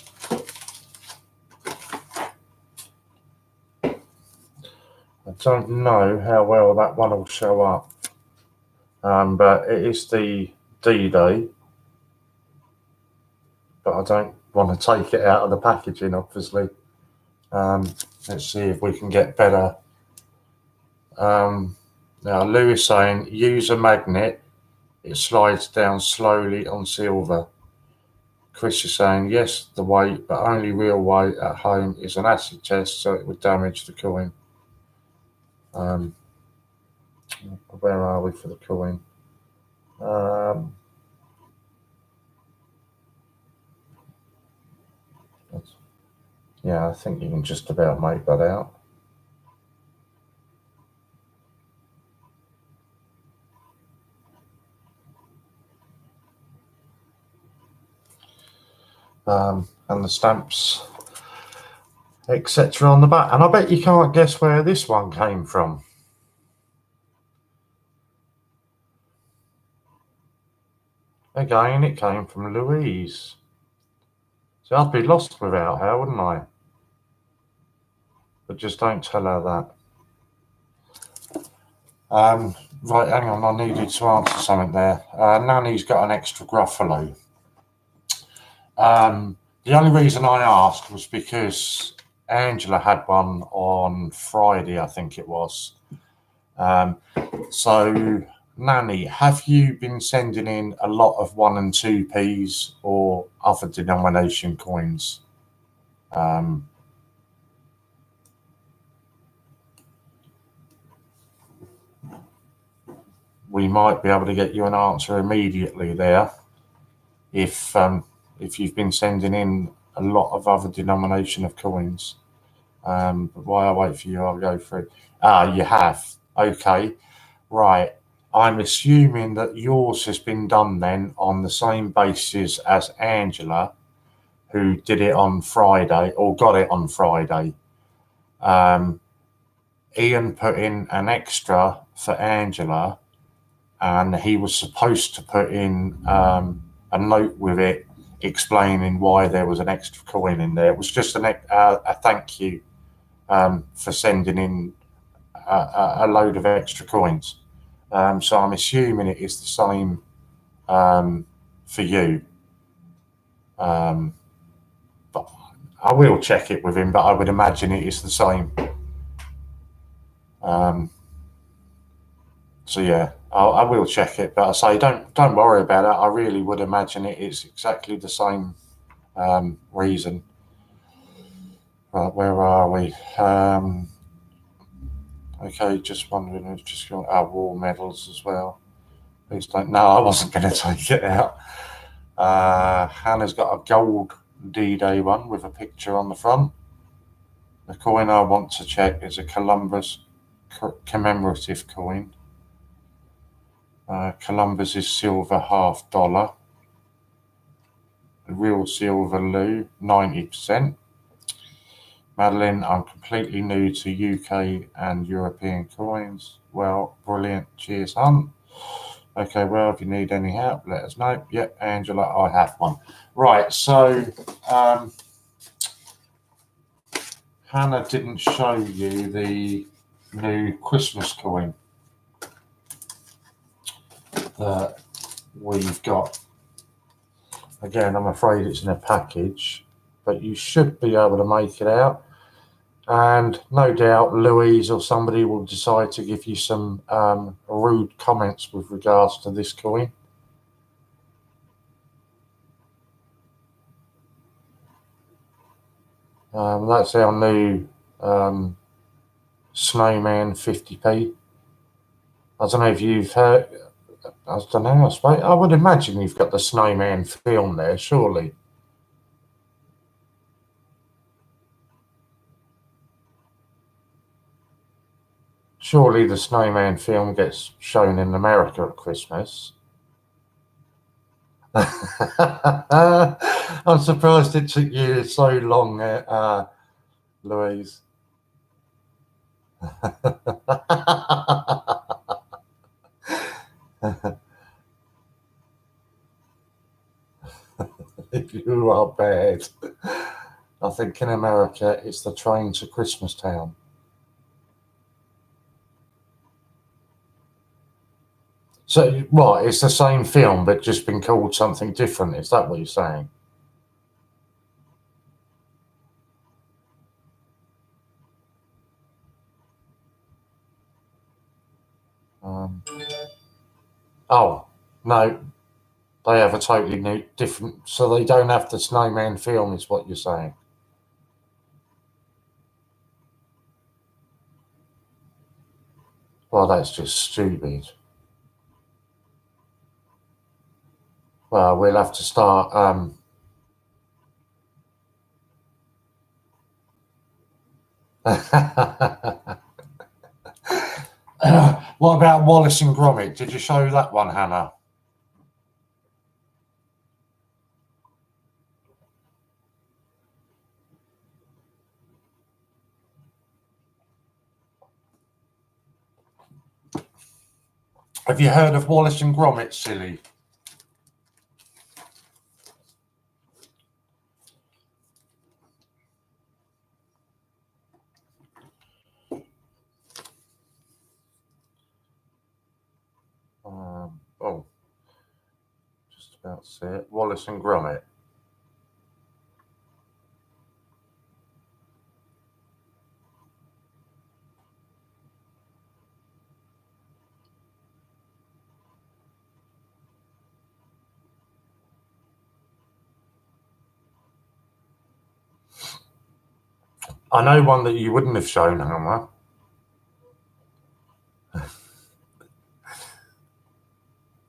don't know how well that one will show up. But it is the D-Day. But I don't want to take it out of the packaging, obviously. Let's see if we can get better. Now, Lou is saying, use a magnet. It slides down slowly on silver. Chris is saying, yes, the weight, but only real weight at home is an acid test, so it would damage the coin. Where are we for the coin? Yeah, I think you can just about make that out. And the stamps, etc. on the back. And I bet you can't guess where this one came from. Again, it came from Louise. So I'd be lost without her, wouldn't I? But just don't tell her that. Right, hang on, I needed to answer something there. Nanny's got an extra Gruffalo. The only reason I asked was because Angela had one on Friday, I think it was. So, Nanny, have you been sending in a lot of 1 and 2p's or other denomination coins? We might be able to get you an answer immediately there if you've been sending in a lot of other denomination of coins. But while I wait for you, I'll go through. You have. Okay. Right. I'm assuming that yours has been done then on the same basis as Angela, who did it on Friday or got it on Friday. Ian put in an extra for Angela, and he was supposed to put in a note with it explaining why there was an extra coin in there. It was just a thank you for sending in a load of extra coins. So I'm assuming it is the same for you. But I will check it with him, but I would imagine it is the same. So yeah, I will check it, but I say don't worry about it. I really would imagine it's exactly the same reason. Right, where are we? Okay, just wondering who's just got our war medals as well. Please don't. No, I wasn't going to take it out. Hannah's got a gold D-Day one with a picture on the front. The coin I want to check is a Columbus commemorative coin. Columbus is silver $half. Real silver Lou, 90%. Madeline, I'm completely new to UK and European coins. Well, brilliant. Cheers, Hunt. Okay, well, if you need any help, let us know. Yep, Angela, I have one. Right, so Hannah didn't show you the new Christmas coin that we've got. Again, I'm afraid it's in a package, but you should be able to make it out. And no doubt Louise or somebody will decide to give you some rude comments with regards to this coin. That's our new Snowman 50p. I don't know if you've heard. I don't know. I suppose I would imagine you've got the Snowman film there, surely. Surely the Snowman film gets shown in America at Christmas. I'm surprised it took you so long, Louise. You are bad. I think in America it's the train to Christmas Town. So, what? It's the same film, but just been called something different. Is that what you're saying? Oh, no. They have a totally new, different. So they don't have the Snowman film, is what you're saying? Well, that's just stupid. Well, we'll have to start. What about Wallace and Gromit? Did you show that one, Hannah? Have you heard of Wallace and Gromit, silly? Oh, just about to see it. Wallace and Gromit. I know one that you wouldn't have shown, Hannah.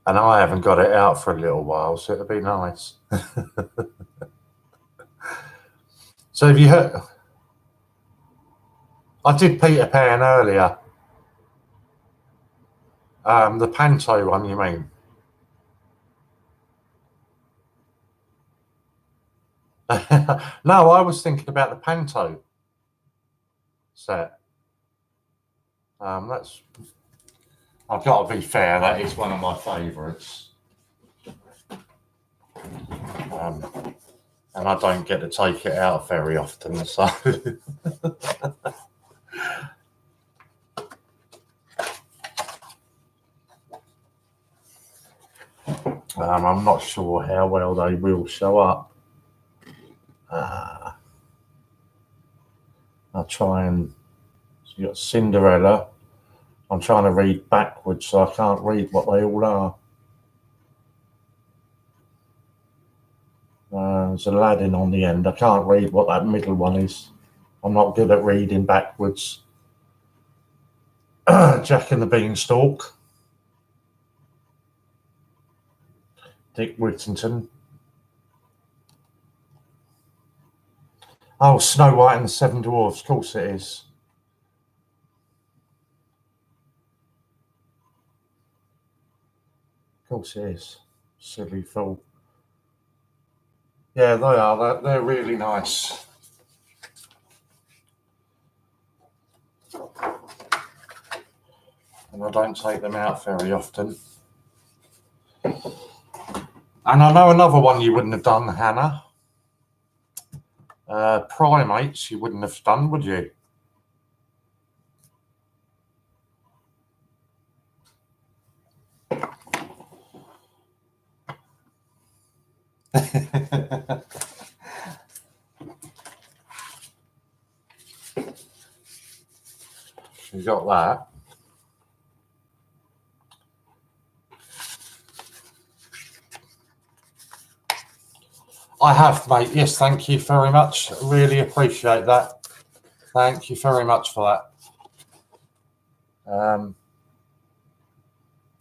And I haven't got it out for a little while, so it'll be nice. So have you heard? I did Peter Pan earlier. The Panto one, you mean? No, I was thinking about the Panto set. That's. I've got to be fair. That is one of my favourites. And I don't get to take it out very often, so. I'm not sure how well they will show up. I'll try and. So you got Cinderella, I'm trying to read backwards, so I can't read what they all are. There's a Aladdin on the end. I can't read what that middle one is. I'm not good at reading backwards. Jack and the Beanstalk. Dick Whittington. Oh, Snow White and the Seven Dwarfs. Of course it is. Of course it is. Silly fool. Yeah, they are. They're really nice. And I don't take them out very often. And I know another one you wouldn't have done, Hannah. Primates you wouldn't have done, would you? You got that. I have, mate. Yes, thank you very much. Really appreciate that. Thank you very much for that.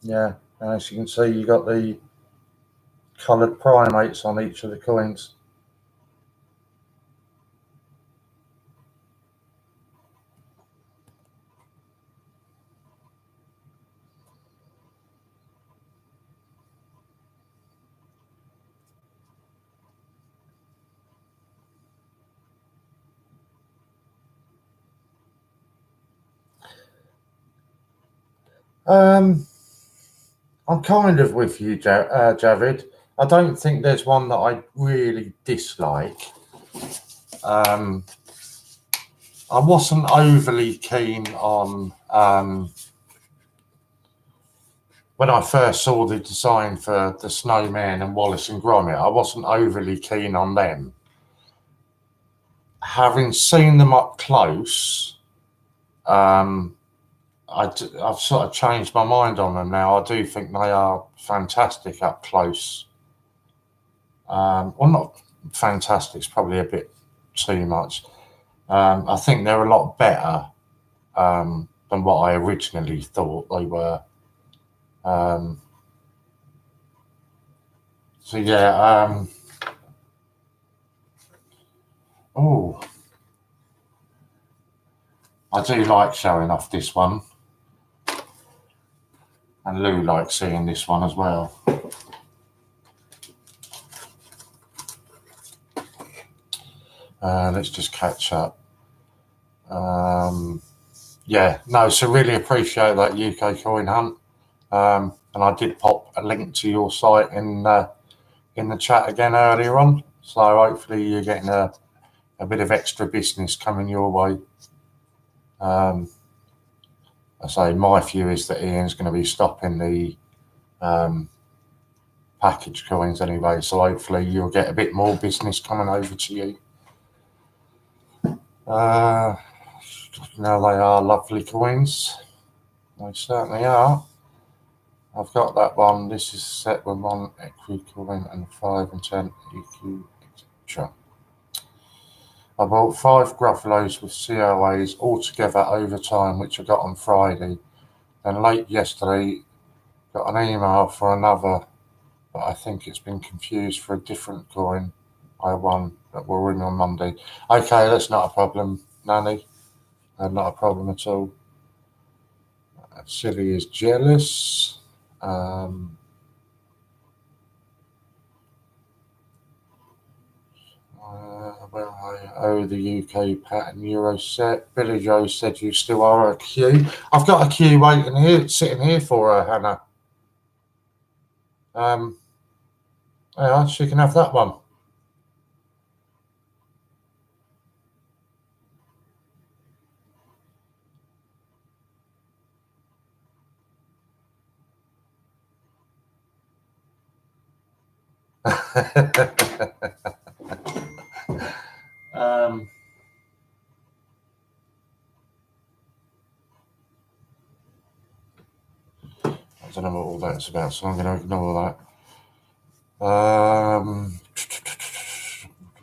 Yeah, as you can see, you got the coloured primates on each of the coins. I'm kind of with you, Javid. I don't think there's one that I really dislike. I wasn't overly keen on when I first saw the design for the Snowman and Wallace and Gromit. I wasn't overly keen on them. Having seen them up close, I've sort of changed my mind on them now. I do think they are fantastic up close. Well, not fantastic, it's probably a bit too much. I think they're a lot better than what I originally thought they were. So yeah, oh, I do like showing off this one. And Lou likes seeing this one as well. Let's just catch up. Yeah, no, so really appreciate that UK coin hunt. And I did pop a link to your site in the chat again earlier on. So hopefully you're getting a bit of extra business coming your way. I say my view is that Ian's going to be stopping the package coins anyway, so hopefully you'll get a bit more business coming over to you. Now they are lovely coins. They certainly are. I've got that one. This is set with 1 equi coin and 5 and 10 EQ, etc. I bought 5 Gruffalos with COAs all together over time, which I got on Friday. Then late yesterday, got an email for another, but I think it's been confused for a different coin I won that will ring on Monday. Okay, that's not a problem, Nanny. Not a problem at all. Silly is jealous. Well, I owe the UK pattern Euro set. Billy Joe said you still are a queue. I've got a queue waiting here, sitting here for her, Hannah. Yeah, she can have that one. don't know what all that's about, so I'm going to ignore that.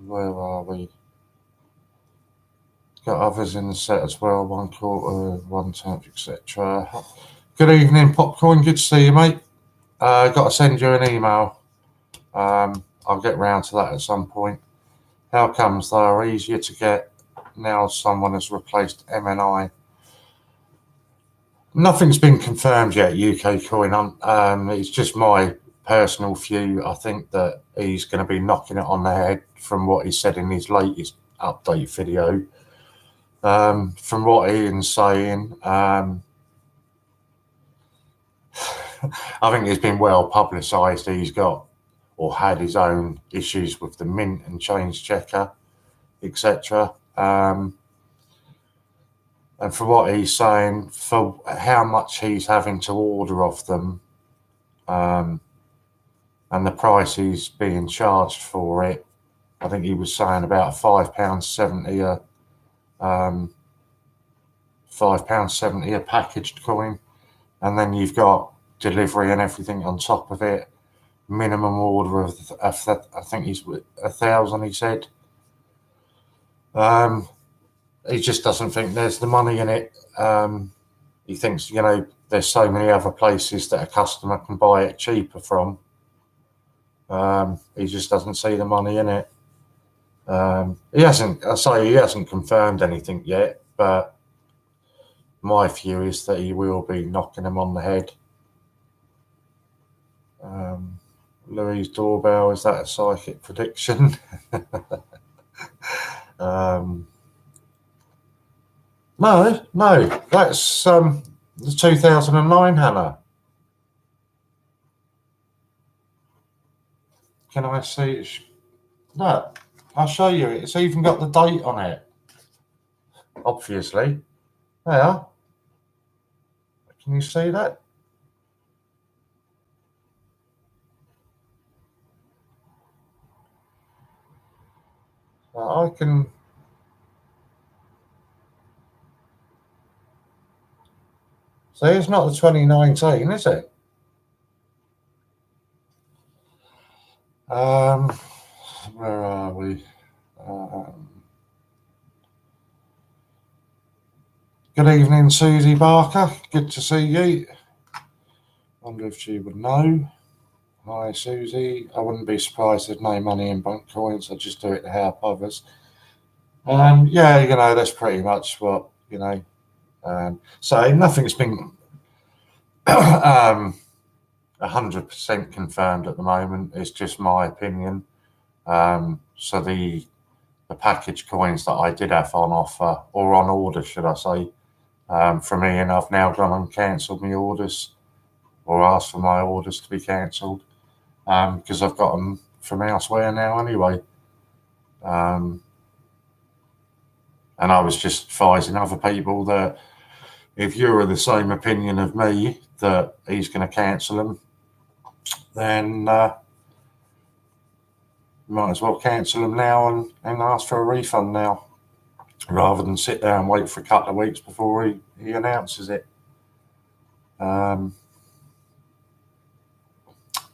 Where are we? Got others in the set as well, 1/4, 1/10, etc. Good evening, Popcorn. Good to see you, mate. Got to send you an email. I'll get round to that at some point. How comes they are easier to get now someone has replaced MNI? Nothing's been confirmed yet, UK Coin. It's just my personal view. I think that he's going to be knocking it on the head from what he said in his latest update video. From what Ian's saying, I think it's been well publicised. He's got or had his own issues with the mint and change checker, etc. And for what he's saying, for how much he's having to order of them, and the price he's being charged for it, I think he was saying about £5.70 £5.70 a packaged coin, and then you've got delivery and everything on top of it. Minimum order of I think he's 1,000. He said. He just doesn't think there's the money in it. He thinks, there's so many other places that a customer can buy it cheaper from. He just doesn't see the money in it. He hasn't confirmed anything yet, but my view is that he will be knocking him on the head. Louis' doorbell, is that a psychic prediction? No, that's the 2009 Hannah. Can I see it? No, I'll show you. It's even got the date on it. Obviously. There. Can you see that? I can. See, it's not the 2019, is it? Where are we? Good evening, Susie Barker. Good to see you. Wonder if she would know. Hi, Susie. I wouldn't be surprised if no money in bank coins. I just do it to help others. Yeah, that's pretty much what, so nothing's been 100% confirmed at the moment. It's just my opinion. So the package coins that I did have on offer, or on order, should I say, from Ian, I've now gone and cancelled my orders, or asked for my orders to be cancelled, because I've got them from elsewhere now anyway. And I was just advising other people that if you're of the same opinion of me that he's going to cancel them, then might as well cancel them now and ask for a refund now, rather than sit there and wait for a couple of weeks before he announces it.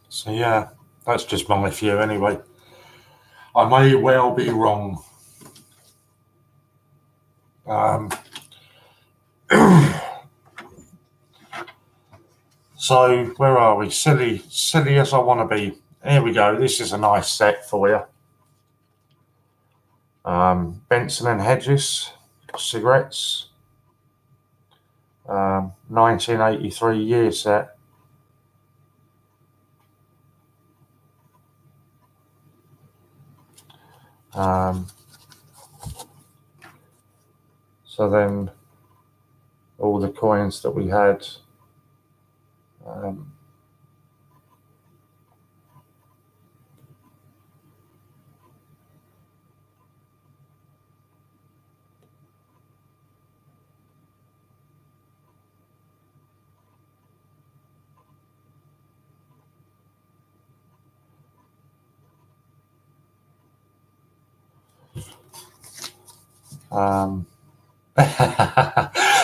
So yeah, that's just my view anyway. I may well be wrong. So where are we? Silly as I want to be. Here we go. This is a nice set for you. Benson and Hedges cigarettes. 1983 year set. So then all the coins that we had,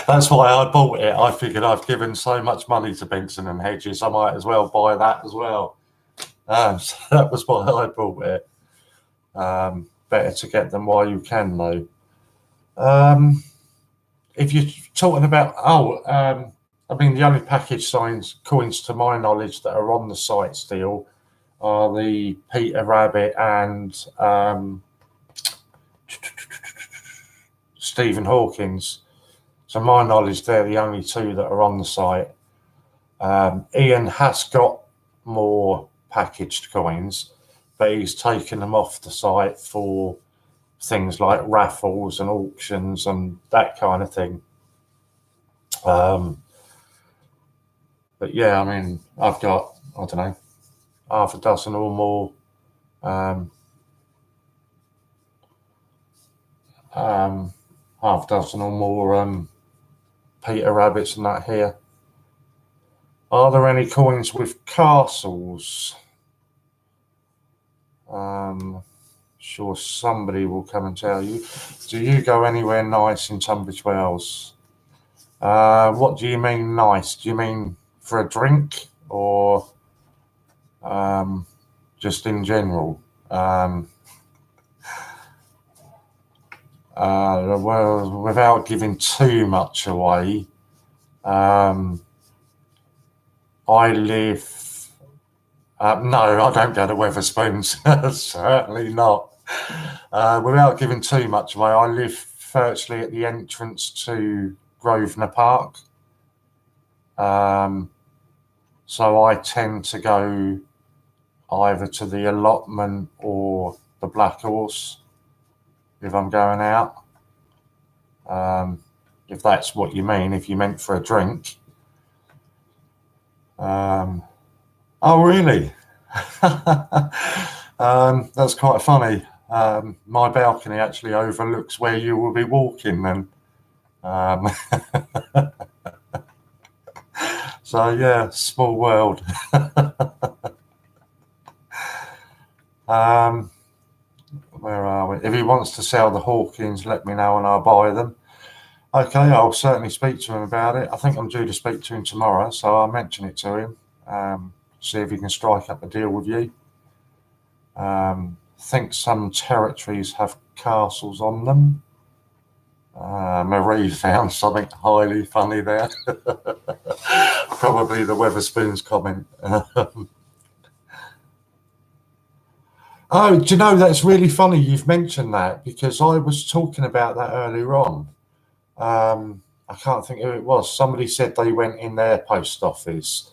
That's why I bought it. I figured I've given so much money to Benson and Hedges, I might as well buy that as well. So that was why I bought it. Better to get them while you can, though. If you're talking about, I mean, the only package coins to my knowledge that are on the site still are the Peter Rabbit and Stephen Hawkins. So my knowledge, they're the only two that are on the site. Ian has got more packaged coins, but he's taken them off the site for things like raffles and auctions and that kind of thing. But yeah, I mean, I've got, I don't know, half a dozen or more half dozen or more Peter Rabbits and that here. Are there any coins with castles? Sure, somebody will come and tell you. Do you go anywhere nice in Tunbridge Wells? What do you mean nice? Do you mean for a drink or just in general? Well, without giving too much away, I live. No, I don't go to Wetherspoons. Certainly not. Without giving too much away, I live virtually at the entrance to Grosvenor Park. So I tend to go either to the allotment or the Black Horse if I'm going out. If that's what you mean, if you meant for a drink. Oh, really? That's quite funny. My balcony actually overlooks where you will be walking then. So, yeah, small world. Where are we? If he wants to sell the Hawkins, let me know and I'll buy them. Okay, I'll certainly speak to him about it. I think I'm due to speak to him tomorrow, so I'll mention it to him. See if he can strike up a deal with you. I think some territories have castles on them. Marie found something highly funny there. Probably the Wetherspoons comment. Oh, do you know, that's really funny you've mentioned that, because I was talking about that earlier on. I can't think who it was. Somebody said they went in their post office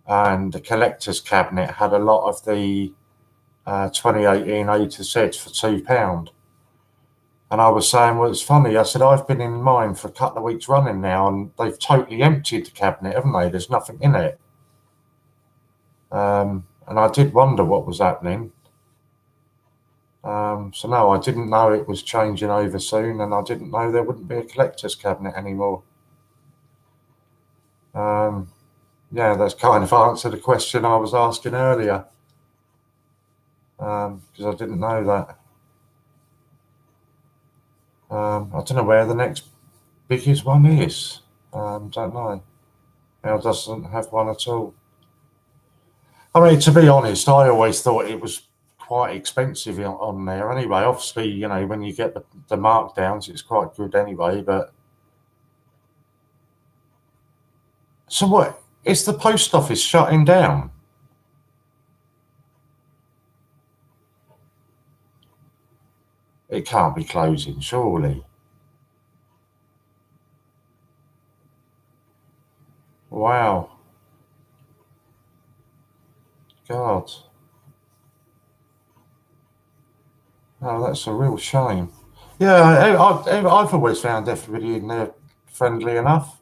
and the collector's cabinet had a lot of the 2018 A to Z for £2. And I was saying, well, it's funny. I said, I've been in mine for a couple of weeks running now and they've totally emptied the cabinet, haven't they? There's nothing in it. And I did wonder what was happening. So no, I didn't know it was changing over soon, and I didn't know there wouldn't be a collector's cabinet anymore. Yeah, that's kind of answered the question I was asking earlier, because I didn't know that. I don't know where the next biggest one is. Don't know. Now doesn't have one at all. I mean, to be honest, I always thought it was quite expensive on there anyway. Obviously, you know, when you get the markdowns, it's quite good anyway. But so what? Is the post office shutting down? It can't be closing, surely. Wow. God. Oh, that's a real shame. Yeah, I've always found everybody in there friendly enough.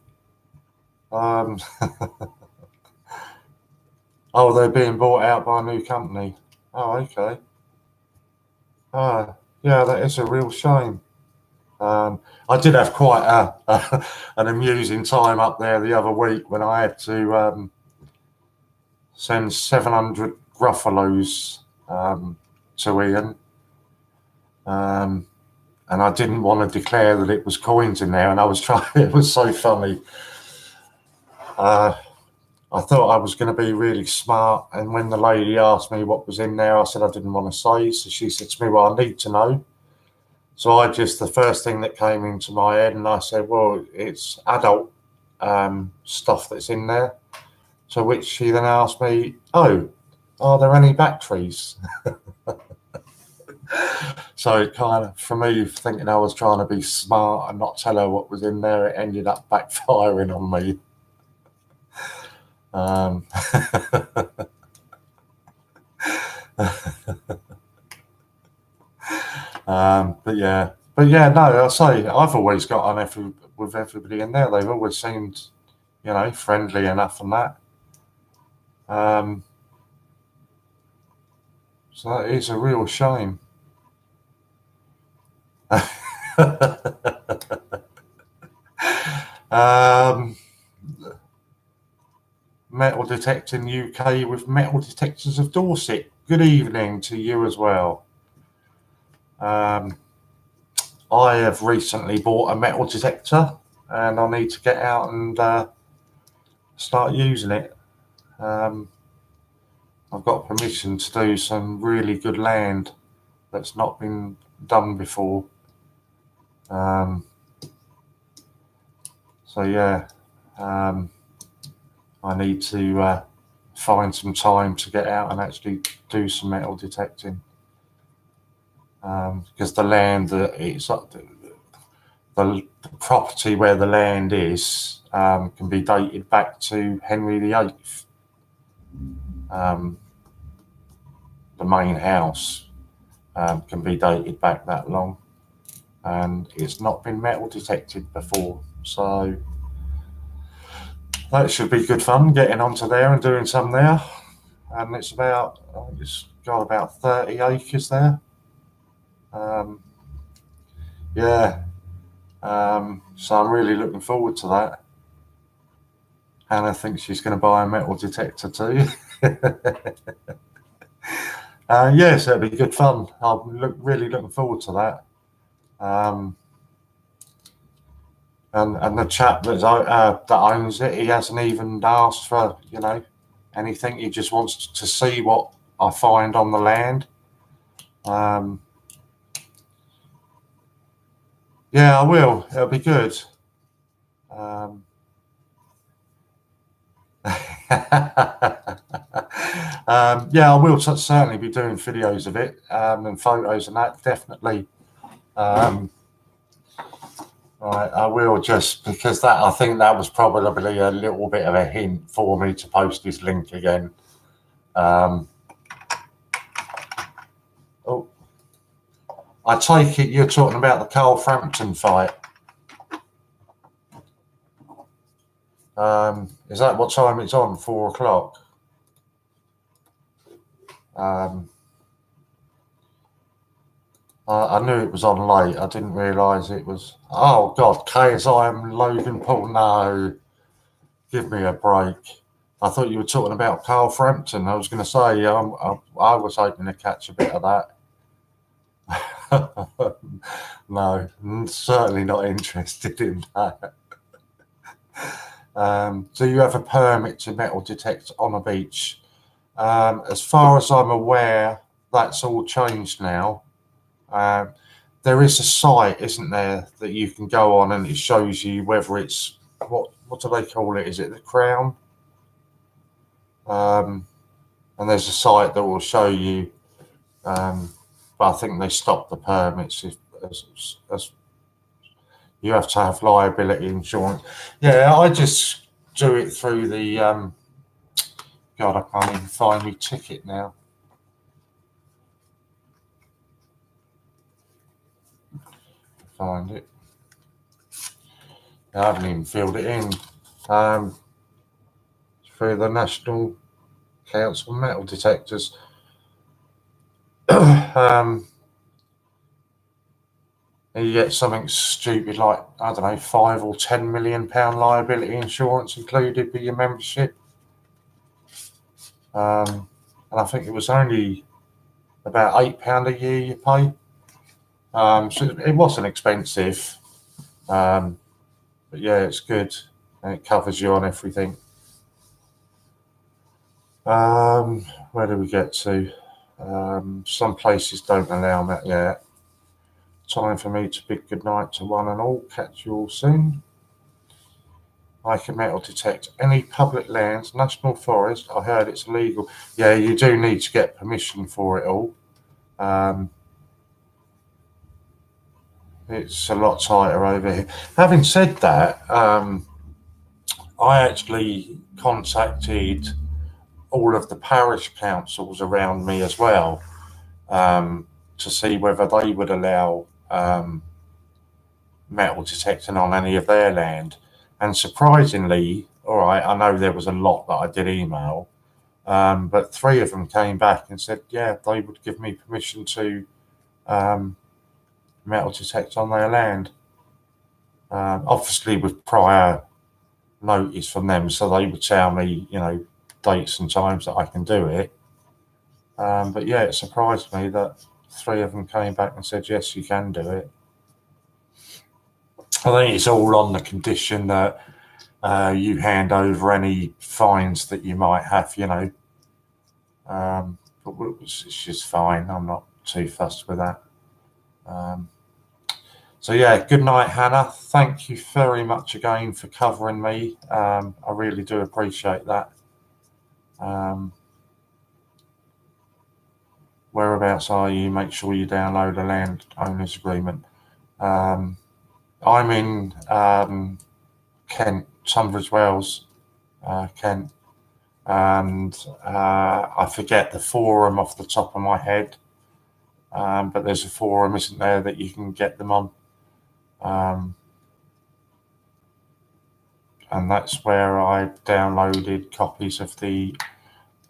Oh, they're being bought out by a new company. Oh, okay. Ah, yeah, that is a real shame. I did have quite an amusing time up there the other week when I had to send 700 Gruffalos to Ian. and I didn't want to declare that it was coins in there, and I was trying. It was so funny. I thought I was going to be really smart, and when the lady asked me what was in there, I said I didn't want to say. So she said to me, well, I need to know. So the first thing that came into my head, and I said, well, it's adult stuff that's in there. So which she then asked me, oh, are there any batteries? So it kind of, for me, thinking I was trying to be smart and not tell her what was in there, it ended up backfiring on me. But yeah, no, I say I've always got on with everybody in there. They've always seemed, you know, friendly enough and that. So that is a real shame. Metal Detecting UK with Metal Detectors of Dorset. Good evening to you as well. I have recently bought a metal detector, and I need to get out and start using it. I've got permission to do some really good land that's not been done before. So yeah, I need to find some time to get out and actually do some metal detecting, because the land that it's the property where the land is can be dated back to Henry VIII. The main house can be dated back that long, and it's not been metal detected before. So that should be good fun, getting onto there and doing some there. And it's about, I think it's got about 30 acres there. Yeah. So I'm really looking forward to that. Hannah thinks she's going to buy a metal detector too. Yes, it'll be good fun. I'm really looking forward to that. And the chap that owns it, he hasn't even asked for, you know, anything. He just wants to see what I find on the land. Yeah, I will. It'll be good. Yeah, I will certainly be doing videos of it and photos and that, definitely. Right, I will, just because that, I think that was probably a little bit of a hint for me to post this link again. Oh, I take it you're talking about the Carl Frampton fight. Is that what time it's on? 4 o'clock? I knew it was on late. I didn't realise it was. Oh God, KSI and Logan Paul. No, give me a break. I thought you were talking about Carl Frampton. I was going to say I was hoping to catch a bit of that. No, certainly not interested in that. Do you have a permit to metal detect on a beach? As far as I'm aware, that's all changed now. There is a site, isn't there, that you can go on and it shows you whether it's what do they call it? Is it the Crown? And there's a site that will show you. But I think they stopped the permits as you have to have liability insurance. Yeah, I just do it through the. God, I can't even find my ticket now. Find it. I haven't even filled it in. Through the National Council Metal Detectors. You get something stupid like, I don't know, £5 or £10 million liability insurance included with your membership. And I think it was only about £8 a year you pay. So it wasn't expensive, but yeah, it's good, and it covers you on everything. Where do we get to? Some places don't allow that yet. Time for me to bid goodnight to one and all. Catch you all soon. I can metal detect any public lands, national forest. I heard it's illegal. Yeah, you do need to get permission for it all. It's a lot tighter over here. Having said that, I actually contacted all of the parish councils around me as well, to see whether they would allow metal detecting on any of their land. And surprisingly, all right, I know there was a lot that I did email, but 3 of them came back and said, yeah, they would give me permission to metal detect on their land. Obviously with prior notice from them, so they would tell me, you know, dates and times that I can do it. But yeah, it surprised me that 3 of them came back and said, yes, you can do it. I think it's all on the condition that you hand over any fines that you might have, you know. But it's just fine. I'm not too fussed with that. So yeah, good night, Hannah. Thank you very much again for covering me. I really do appreciate that. Whereabouts are you? Make sure you download a land owners agreement. I'm in Kent, Tunbridge Wells, Kent, and I forget the forum off the top of my head, but there's a forum, isn't there, that you can get them on, and that's where I downloaded copies of the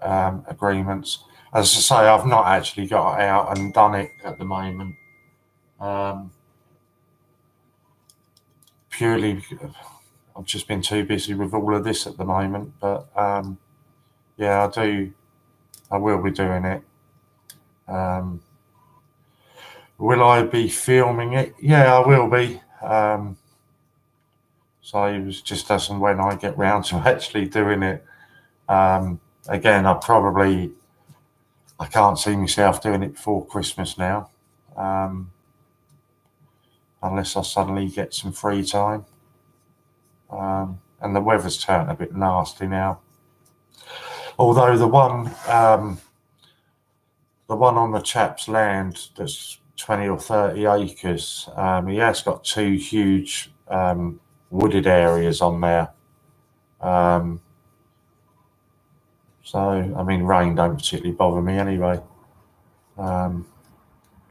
agreements. As I say, I've not actually got out and done it at the moment. Purely, I've just been too busy with all of this at the moment. But yeah, I will be doing it. Will I be filming it? Yeah, I will be. So it was just as and when I get round to actually doing it. Again, I can't see myself doing it before Christmas now. Unless I suddenly get some free time. And the weather's turned a bit nasty now. Although the one on the chap's land that's 20 or 30 acres, he has got 2 huge wooded areas on there. So, I mean, rain don't particularly bother me anyway.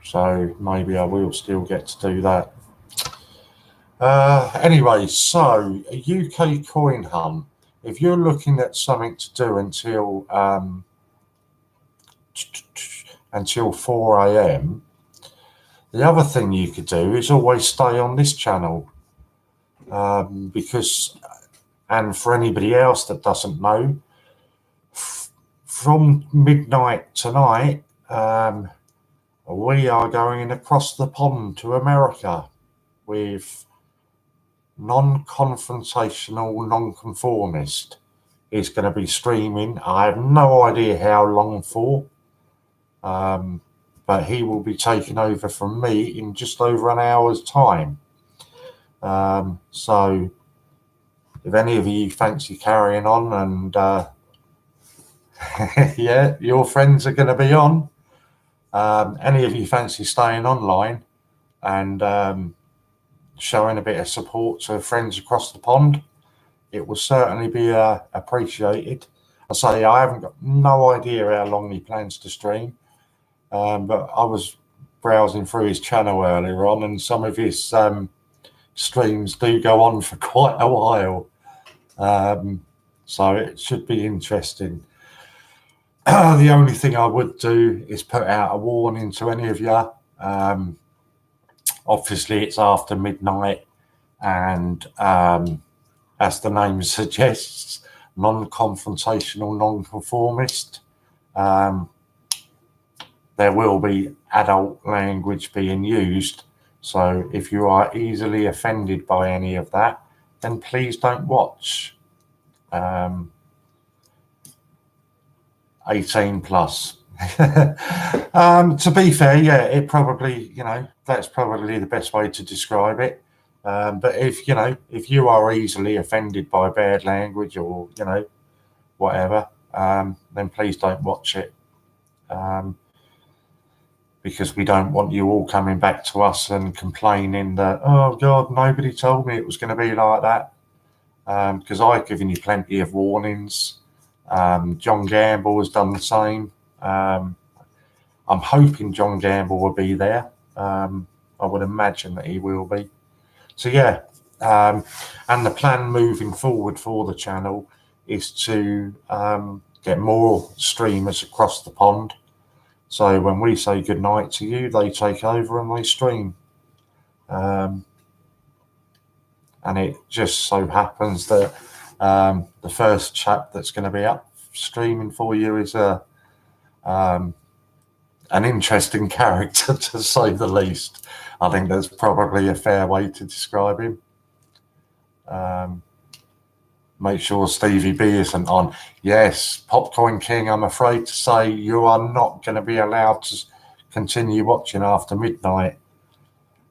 So maybe I will still get to do that. Anyway, so a UK coin hunt. If you're looking at something to do until 4 AM, the other thing you could do is always stay on this channel, because, and for anybody else that doesn't know, from midnight tonight, we are going across the pond to America with non-confrontational non-conformist. Is going to be streaming. I have no idea how long for, but he will be taking over from me in just over an hour's time. So if any of you fancy carrying on, and yeah, your friends are going to be on. Any of you fancy staying online and showing a bit of support to friends across the pond, it will certainly be appreciated. I say I haven't got no idea how long he plans to stream, but I was browsing through his channel earlier on, and some of his streams do go on for quite a while, so it should be interesting. The only thing I would do is put out a warning to any of you. Obviously, it's after midnight, and as the name suggests, non-confrontational, non-conformist. there will be adult language being used. So if you are easily offended by any of that, then please don't watch. 18 plus. To be fair, yeah, it probably, that's probably the best way to describe it. But if you are easily offended by bad language or, whatever, then please don't watch it. Because we don't want you all coming back to us and complaining that, oh God, nobody told me it was going to be like that. Because I've given you plenty of warnings. John Gamble has done the same. I'm hoping John Gamble will be there. I would imagine that he will be. So yeah, and the plan moving forward for the channel is to get more streamers across the pond. So when we say goodnight to you, they take over and they stream. And it just so happens that the first chap that's going to be up streaming for you is an interesting character, to say the least. I think that's probably a fair way to describe him. Make sure Stevie B isn't on. Yes, Popcorn King, I'm afraid to say you are not going to be allowed to continue watching after midnight.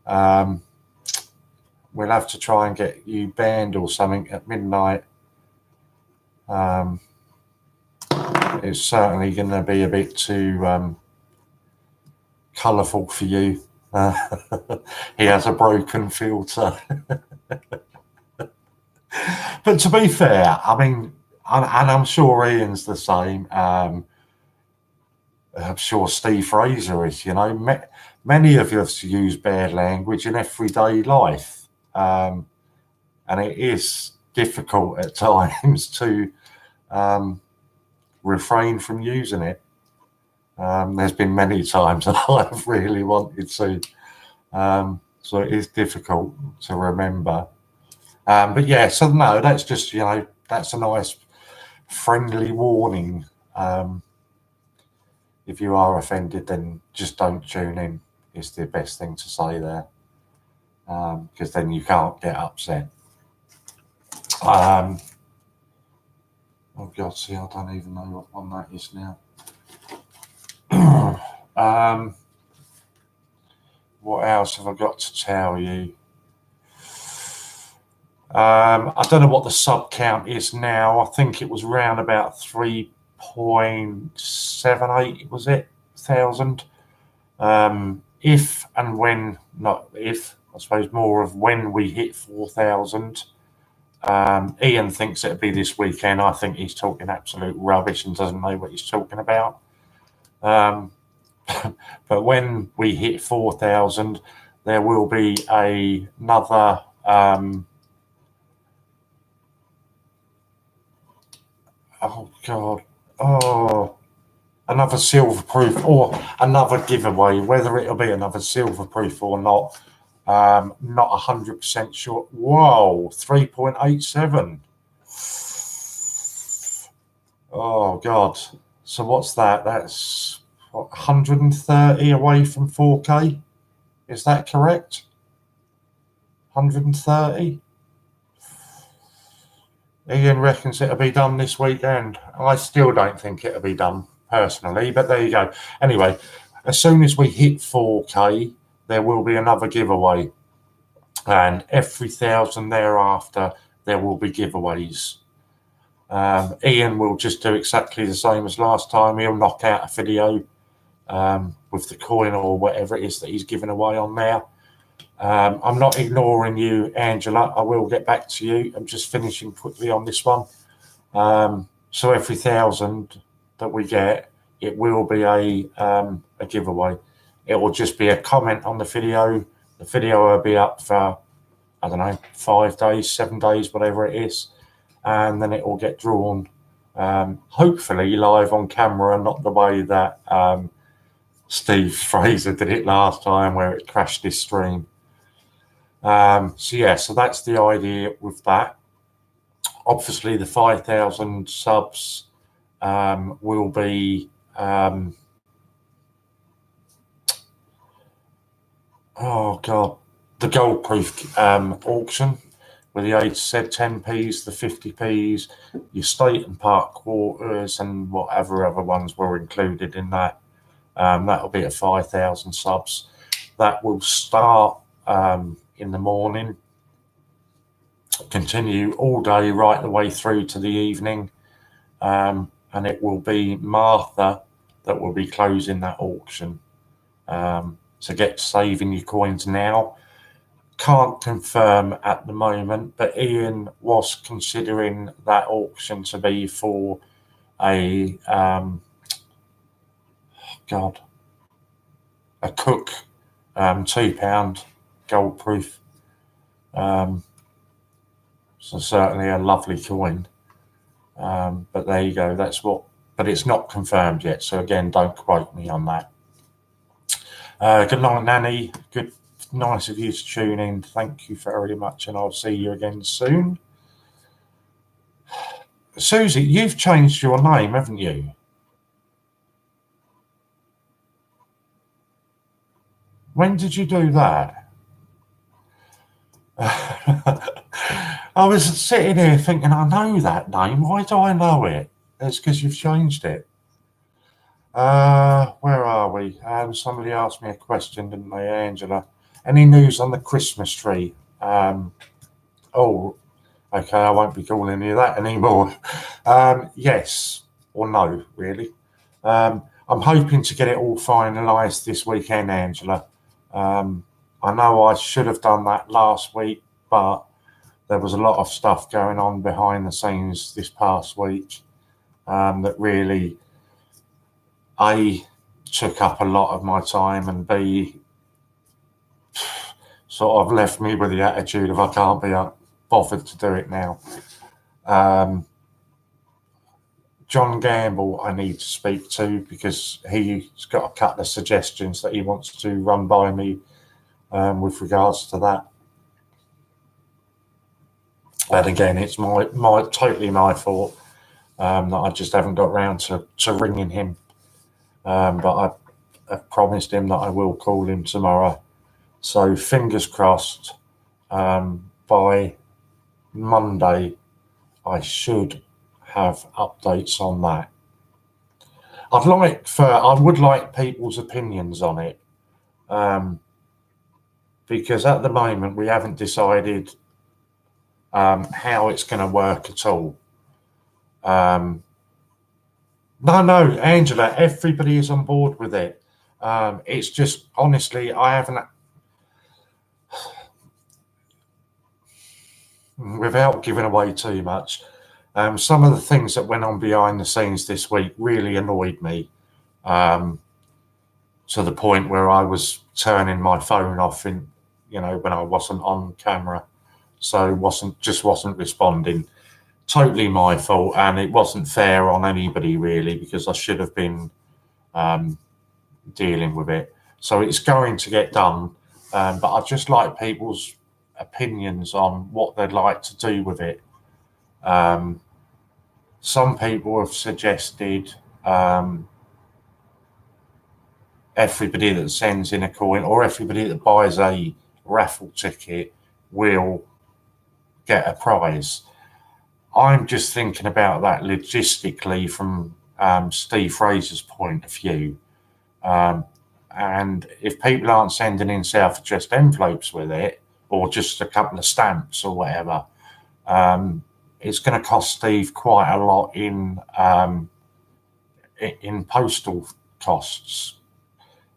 We'll have to try and get you banned or something at midnight. It's certainly going to be a bit too colourful for you. He has a broken filter. But to be fair, I mean, and I'm sure Ian's the same. I'm sure Steve Fraser is, many of us use bad language in everyday life. And it is difficult at times to refrain from using it. There's been many times that I've really wanted to. So it is difficult to remember. But yeah, so no, that's just, that's a nice friendly warning. If you are offended, then just don't tune in. It's the best thing to say there. Because then you can't get upset. Oh God, see, I don't even know what one that is now. What else have I got to tell you? I don't know what the sub count is now. I think it was around about 3.78, was it? 1,000. If and when, not if, I suppose more of when we hit 4,000. Ian thinks it'll be this weekend. I think he's talking absolute rubbish and doesn't know what he's talking about. But when we hit 4,000, there will be another oh God, another silver proof or another giveaway. Whether it'll be another silver proof or not 100% sure. Whoa, 3.87. Oh God. So what's that? That's what, 130 away from 4K. Is that correct? 130. Ian reckons it'll be done this weekend. I still don't think it'll be done personally, but there you go. Anyway, as soon as we hit 4K, there will be another giveaway. And every 1,000 thereafter, there will be giveaways. Ian will just do exactly the same as last time. He'll knock out a video with the coin or whatever it is that he's giving away on there. I'm not ignoring you, Angela. I will get back to you. I'm just finishing quickly on this one. So every 1,000 that we get, it will be a giveaway. It will just be a comment on the video. The video will be up for, I don't know, 5 days, 7 days, whatever it is. And then it will get drawn, hopefully live on camera, not the way that Steve Fraser did it last time where it crashed his stream. So yeah, so that's the idea with that. Obviously, the 5,000 subs will be oh God, the gold proof auction with the 8 said 10p's, the 50p's, your state and park quarters, and whatever other ones were included in that. That'll be at 5,000 subs. That will start in the morning, continue all day right the way through to the evening, and it will be Martha that will be closing that auction. So get saving your coins now. Can't confirm at the moment, but Ian was considering that auction to be for a a Cook £2 gold proof. So certainly a lovely coin. But there you go. That's what. But it's not confirmed yet. So again, don't quote me on that. Good night, Nanny. Nice of you to tune in. Thank you very much, and I'll see you again soon. Susie, you've changed your name, haven't you? When did you do that? I was sitting here thinking, I know that name. Why do I know it? It's because you've changed it. Where are we? Somebody asked me a question, didn't they, Angela? Any news on the Christmas tree? Oh, okay, I won't be calling you that anymore. Yes or no, really. I'm hoping to get it all finalised this weekend, Angela. I know I should have done that last week, but there was a lot of stuff going on behind the scenes this past week that really, A, took up a lot of my time, and B, sort of left me with the attitude of I can't be bothered to do it now. John Gamble I need to speak to, because he's got a couple of suggestions that he wants to run by me with regards to that. And again, it's totally my fault that I just haven't got round to ringing him. But I've promised him that I will call him tomorrow. So fingers crossed, by Monday I should have updates on that. I would like people's opinions on it, because at the moment we haven't decided how it's going to work at all. No, Angela, everybody is on board with it. It's just, honestly, I haven't, without giving away too much, some of the things that went on behind the scenes this week really annoyed me, to the point where I was turning my phone off when I wasn't on camera, so wasn't responding. Totally my fault, and it wasn't fair on anybody really, because I should have been dealing with it. So it's going to get done, but I'd just like people's opinions on what they'd like to do with it. Some people have suggested everybody that sends in a coin, or everybody that buys a raffle ticket, will get a prize. I'm just thinking about that logistically from Steve Fraser's point of view. And if people aren't sending in self-addressed envelopes with it, or just a couple of stamps or whatever, it's going to cost Steve quite a lot in postal costs,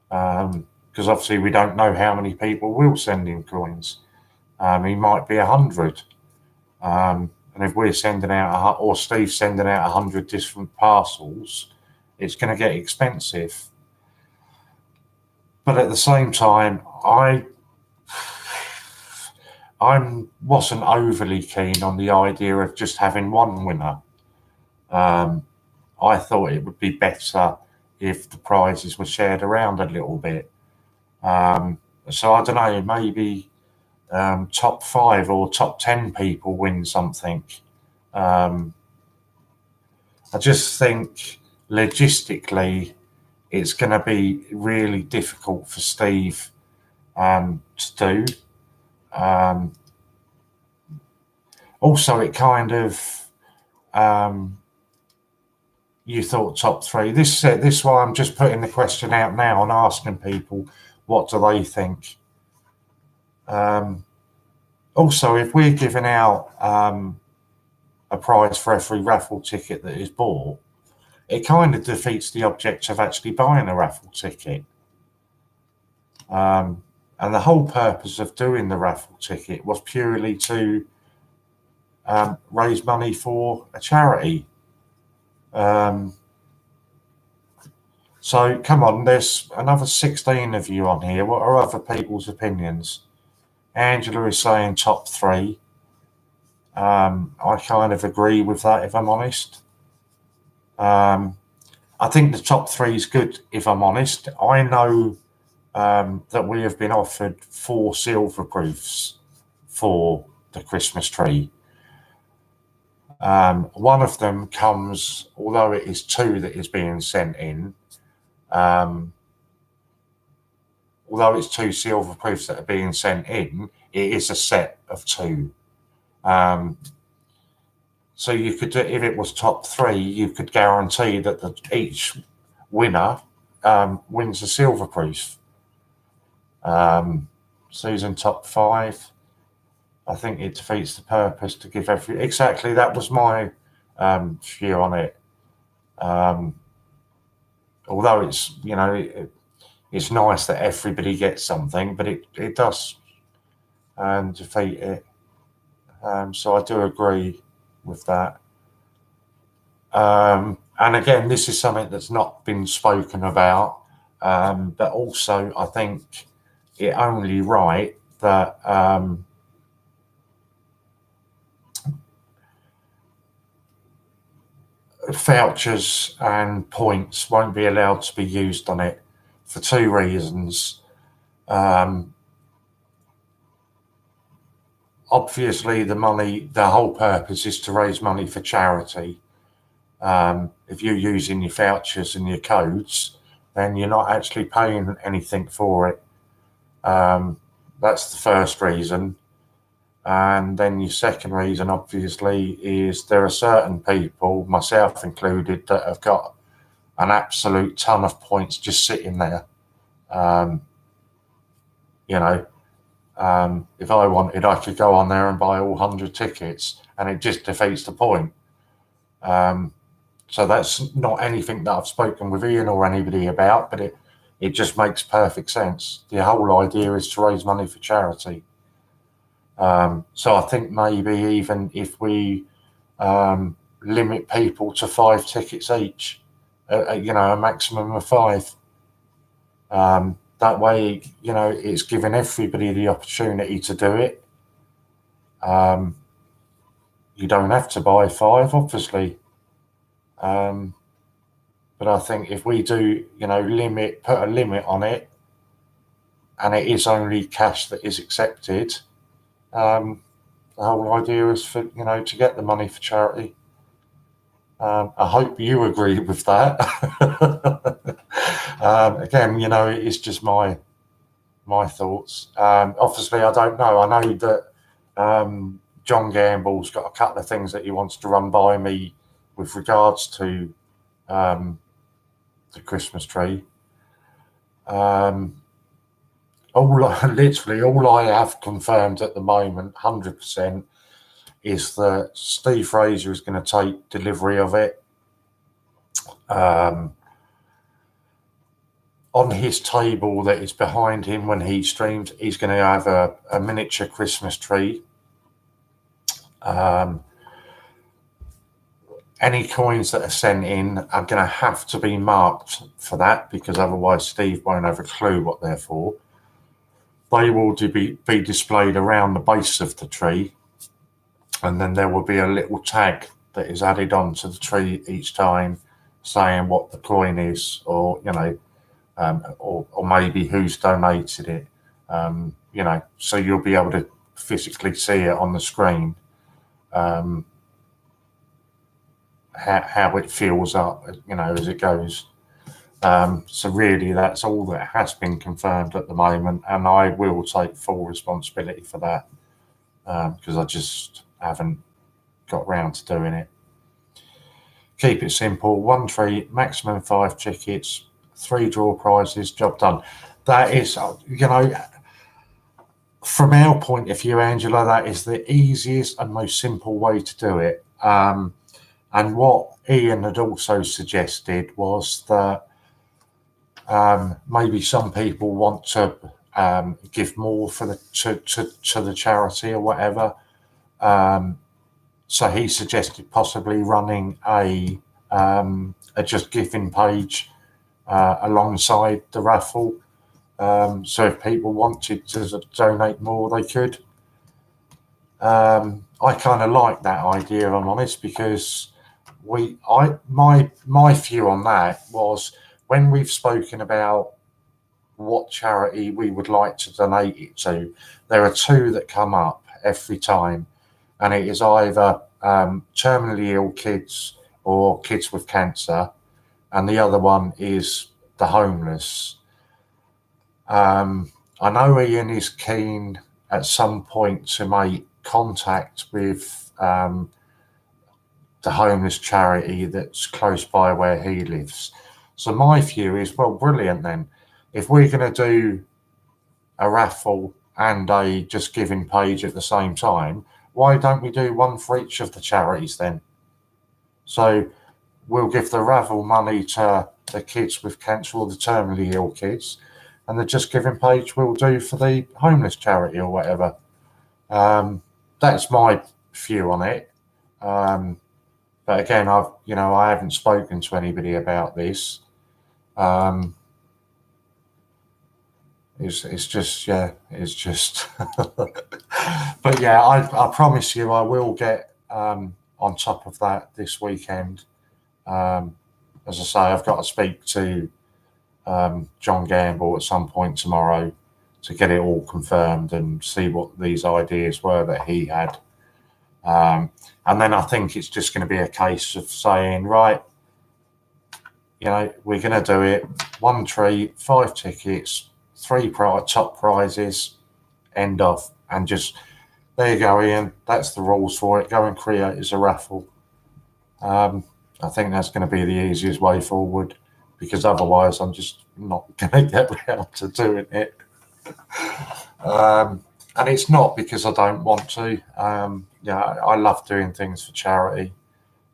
because obviously we don't know how many people will send in coins. He might be 100, and if we're sending out or Steve's sending out 100 different parcels, it's going to get expensive. But at the same time, I wasn't overly keen on the idea of just having one winner. I thought it would be better if the prizes were shared around a little bit. So I don't know, maybe top 5 or top 10 people win something. I just think logistically it's going to be really difficult for Steve to do. Also, it kind of you thought top three. This is why I'm just putting the question out now and asking people what do they think. Also, if we're giving out a prize for every raffle ticket that is bought, it kind of defeats the object of actually buying a raffle ticket. And the whole purpose of doing the raffle ticket was purely to raise money for a charity. So come on, there's another 16 of you on here. What are other people's opinions? Angela is saying top three. I kind of agree with that, if I'm honest. I think the top three is good, if I'm honest. I know that we have been offered 4 silver proofs for the Christmas tree. One of them comes, although it is 2 that is being sent in, although it's 2 silver proofs that are being sent in, it is a set of 2. So you could do, if it was top 3, you could guarantee that each winner wins a silver proof. Susan, top 5. I think it defeats the purpose to give exactly, that was my view on it. Although it's, it's nice that everybody gets something, but it does defeat it. So I do agree with that. And again, this is something that's not been spoken about, but also I think it only right that vouchers and points won't be allowed to be used on it for 2 reasons. Obviously, the whole purpose is to raise money for charity. If you're using your vouchers and your codes, then you're not actually paying anything for it. That's the first reason. And then your second reason, obviously, is there are certain people, myself included, that have got an absolute ton of points just sitting there. If I wanted, I could go on there and buy all 100 tickets, and it just defeats the point. So that's not anything that I've spoken with Ian or anybody about, but it just makes perfect sense. The whole idea is to raise money for charity. So I think maybe even if we limit people to 5 tickets each, a maximum of 5, that way, it's giving everybody the opportunity to do it. You don't have to buy 5, obviously. But I think if we do, put a limit on it, and it is only cash that is accepted, the whole idea is for, to get the money for charity. I hope you agree with that. Again, it's just my thoughts. Obviously, I don't know. I know that John Gamble's got a couple of things that he wants to run by me with regards to the Christmas tree. Literally all I have confirmed at the moment, 100%, is that Steve Fraser is going to take delivery of it. On his table that is behind him when he streams, he's going to have a miniature Christmas tree. Any coins that are sent in are going to have to be marked for that, because otherwise Steve won't have a clue what they're for. They will be displayed around the base of the tree, and then there will be a little tag that is added onto the tree each time saying what the coin is, or or maybe who's donated it, so you'll be able to physically see it on the screen, how it fills up, as it goes. So really, that's all that has been confirmed at the moment, and I will take full responsibility for that because I just haven't got round to doing it. Keep it simple: 1 treat, maximum 5 tickets, 3 draw prizes, job done. That is, from our point of view, Angela, that is the easiest and most simple way to do it. And what Ian had also suggested was that maybe some people want to give more for to the charity or whatever. So he suggested possibly running a just giving page alongside the raffle. So if people wanted to donate more, they could. I kind of like that idea, if I'm honest, because my view on that was, when we've spoken about what charity we would like to donate it to, there are 2 that come up every time, and it is either terminally ill kids or kids with cancer, and the other one is the homeless. I know Ian is keen at some point to make contact with the homeless charity that's close by where he lives. So my view is, well, brilliant then. If we're going to do a raffle and a just giving page at the same time, why don't we do one for each of the charities then? So we'll give the raffle money to the kids with cancer or the terminally ill kids, and the just giving page we'll do for the homeless charity or whatever. That's my view on it. But again, I haven't spoken to anybody about this. It's just. But yeah, I promise you, I will get on top of that this weekend. As I say, I've got to speak to John Gamble at some point tomorrow to get it all confirmed and see what these ideas were that he had. And then I think it's just going to be a case of saying, right, we're going to do it. 1 treat, 5 tickets, 3 top prizes, end of. And just, there you go, Ian. That's the rules for it. Go and create as a raffle. I think that's going to be the easiest way forward, because otherwise I'm just not going to get around to doing it. And it's not because I don't want to. I love doing things for charity.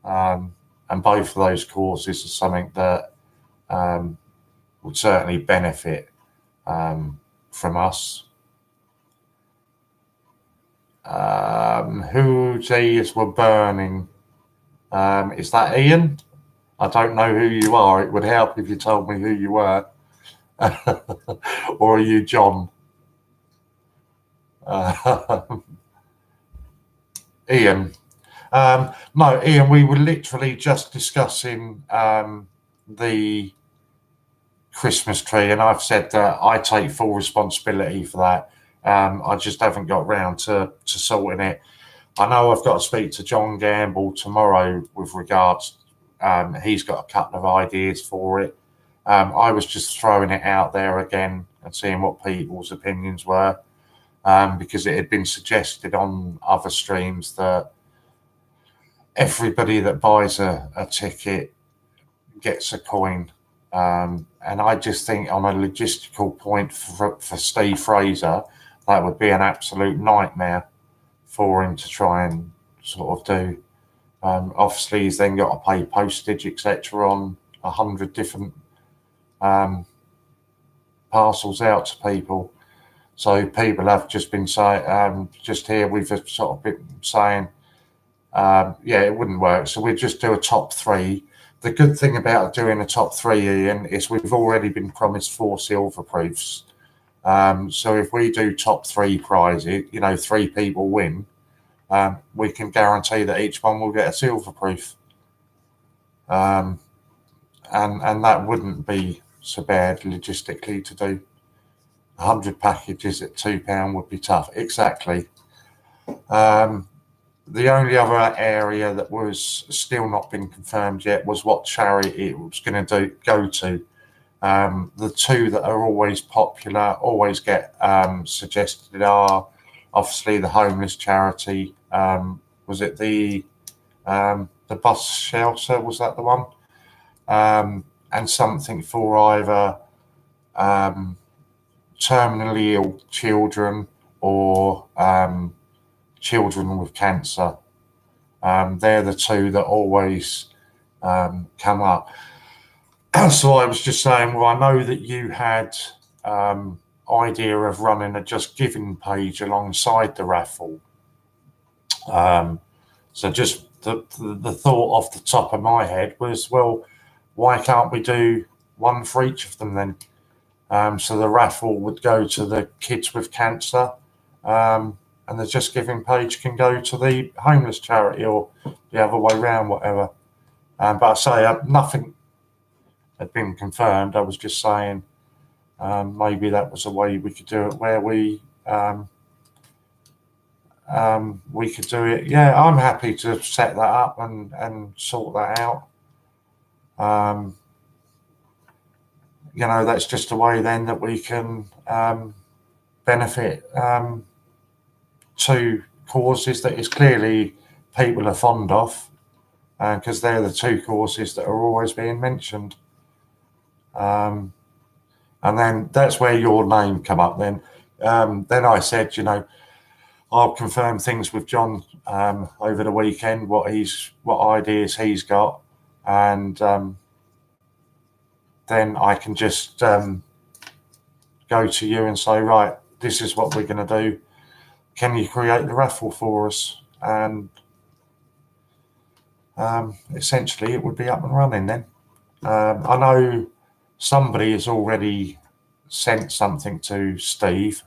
And both of those causes are something that would certainly benefit from us. Whose ears were burning? Is that Ian? I don't know who you are. It would help if you told me who you were. Or are you John? Ian. No, Ian, we were literally just discussing the Christmas tree, and I've said that I take full responsibility for that. I just haven't got round to sorting it. I know I've got to speak to John Gamble tomorrow with regards. He's got a couple of ideas for it. I was just throwing it out there again and seeing what people's opinions were, because it had been suggested on other streams that everybody that buys a ticket gets a coin. And I just think, on a logistical point for Steve Fraser, that would be an absolute nightmare for him to try and sort of do. Obviously, he's then got to pay postage, etc., on 100 different parcels out to people. So people have just been saying, just here we've sort of been saying, it wouldn't work. So we'd just do a top 3. The good thing about doing a top 3, Ian, is we've already been promised 4 silver proofs. So if we do top 3 prizes, 3 people win, we can guarantee that each one will get a silver proof. And that wouldn't be so bad logistically to do. 100 packages at £2 would be tough. Exactly. The only other area that was still not been confirmed yet was what charity it was going to go to. The two that are always popular, always get suggested are obviously the homeless charity. Was it the bus shelter? Was that the one? And something for either terminally ill children or children with cancer. They're the two that always come up. So I was just saying, well, I know that you had idea of running a Just Giving page alongside the raffle. So just the thought off the top of my head was, well, why can't we do one for each of them then? So the raffle would go to the kids with cancer, and the Just Giving page can go to the homeless charity, or the other way around, whatever. But I say nothing had been confirmed. I was just saying maybe that was a way we could do it, where we could do it. Yeah, I'm happy to set that up and sort that out. You know, that's just a way then that we can benefit two causes that is clearly people are fond of, because they're the two causes that are always being mentioned. And then that's where your name come up then. Then I said, you know, I'll confirm things with John over the weekend, what ideas he's got, and then I can just go to you and say, right, this is what we're going to do. Can you create the raffle for us? And essentially it would be up and running then. I know somebody has already sent something to Steve,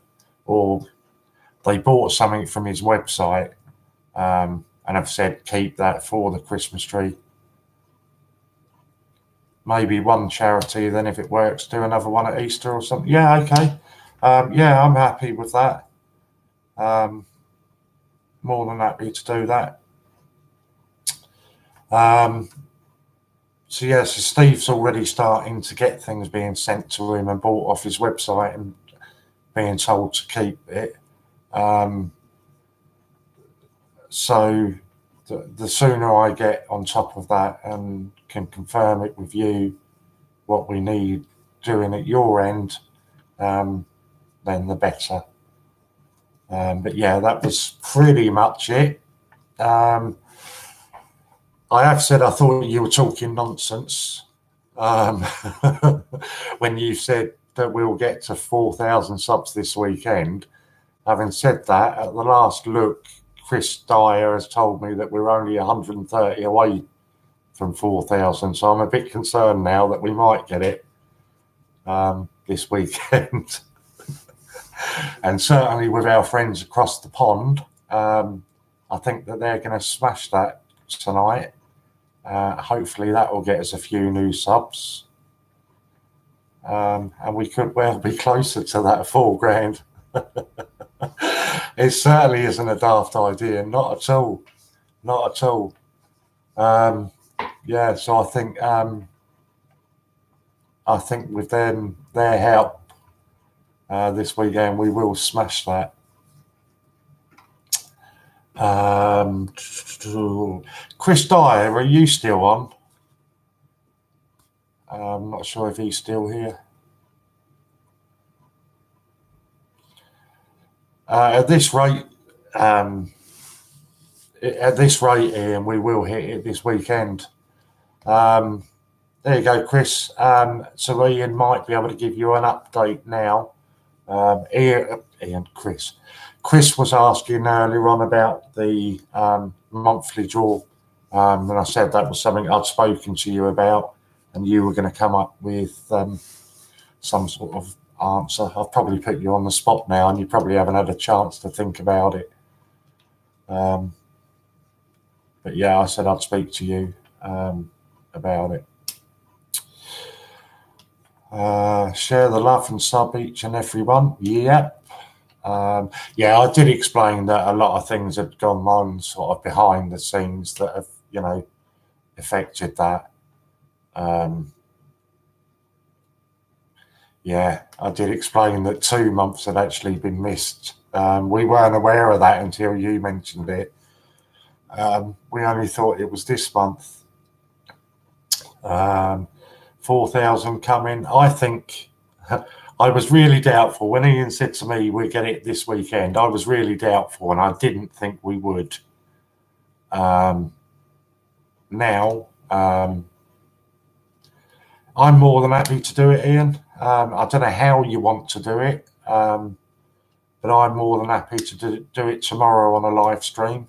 or they bought something from his website and have said keep that for the Christmas tree. Maybe one charity, then if it works, do another one at Easter or something. Yeah, okay. Yeah, I'm happy with that. More than happy to do that. So yeah, so Steve's already starting to get things being sent to him and bought off his website and being told to keep it. So the sooner I get on top of that and can confirm it with you, what we need doing at your end, then the better. But yeah, that was pretty much it. I have said I thought you were talking nonsense when you said that we'll get to 4,000 subs this weekend. Having said that, at the last look, Chris Dyer has told me that we're only 130 away from 4,000. So I'm a bit concerned now that we might get it this weekend. And certainly with our friends across the pond, I think that they're going to smash that tonight. Hopefully that will get us a few new subs. And we could well be closer to that $4,000. It certainly isn't a daft idea, not at all. Not at all. Yeah, so I think with their help this weekend, we will smash that. Chris Dyer, are you still on? I'm not sure if he's still here. At this rate, Ian, we will hit it this weekend. There you go, Chris. So Ian might be able to give you an update now. Chris was asking earlier on about the monthly draw, and I said that was something I'd spoken to you about, and you were going to come up with some sort of answer. I've probably put you on the spot now, and you probably haven't had a chance to think about it. But yeah, I said I'd speak to you about it. Share the love and sub each and every one. Yep. Yeah, I did explain that a lot of things had gone on sort of behind the scenes that have, you know, affected that. Yeah, I did explain that 2 months had actually been missed. We weren't aware of that until you mentioned it. We only thought it was this month. 4,000 coming. I think I was really doubtful when Ian said to me, "We get it this weekend." I was really doubtful, and I didn't think we would. Now, I'm more than happy to do it, Ian. I don't know how you want to do it, but I'm more than happy to do it tomorrow on a live stream.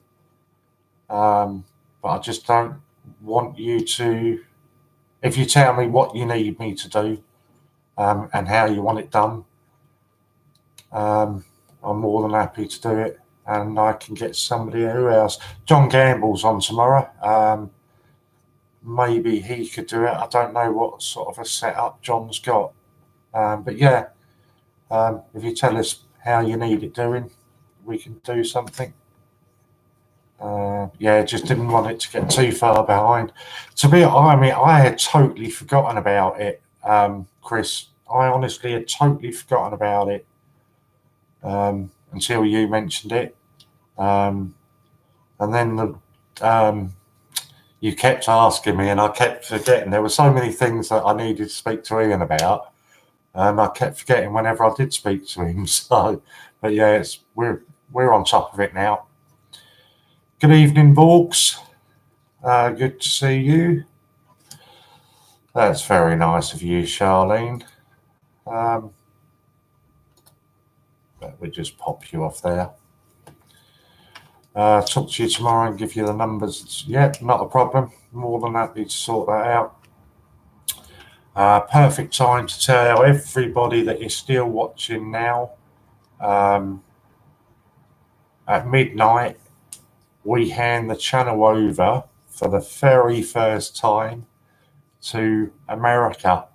But I just don't want you to, if you tell me what you need me to do and how you want it done, I'm more than happy to do it. And I can get somebody who else. John Gamble's on tomorrow. Maybe he could do it. I don't know what sort of a setup John's got. But yeah, if you tell us how you need it doing, we can do something. Yeah, just didn't want it to get too far behind. I had totally forgotten about it, Chris. I honestly had totally forgotten about it until you mentioned it. And then you kept asking me, and I kept forgetting. There were so many things that I needed to speak to Ian about, and I kept forgetting whenever I did speak to him. So, but yeah, we're on top of it now. Good evening, Borgs. Good to see you. That's very nice of you, Charlene. Let me just pop you off there. Talk to you tomorrow and give you the numbers. Yep, not a problem. More than happy to sort that out. Perfect time to tell everybody that is still watching now. At midnight, we hand the channel over for the very first time to America,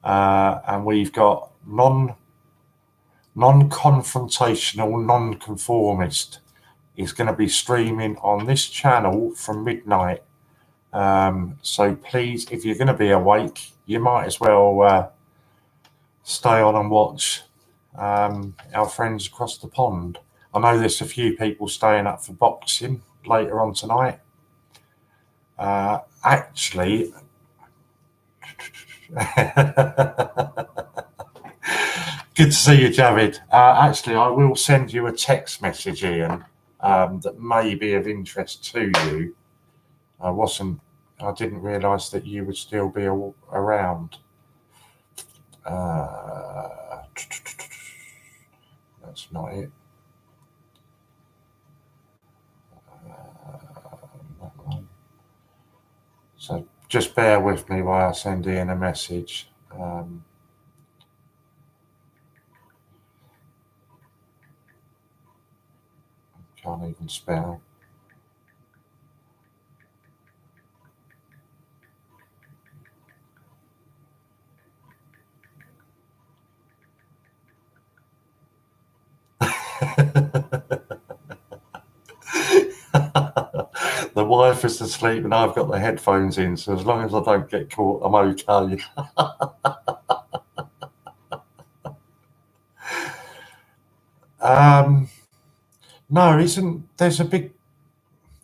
and we've got non-confrontational, non-conformist is going to be streaming on this channel from midnight. So please, if you're going to be awake, you might as well stay on and watch our friends across the pond. I know there's a few people staying up for boxing later on tonight. Actually, good to see you, Javid. Actually, I will send you a text message, Ian, that may be of interest to you. I didn't realise that you would still be around. That's not it. So just bear with me while I send Ian a message. Can't even spell. The wife is asleep and I've got the headphones in, so as long as I don't get caught, I'm okay. No, there's a big...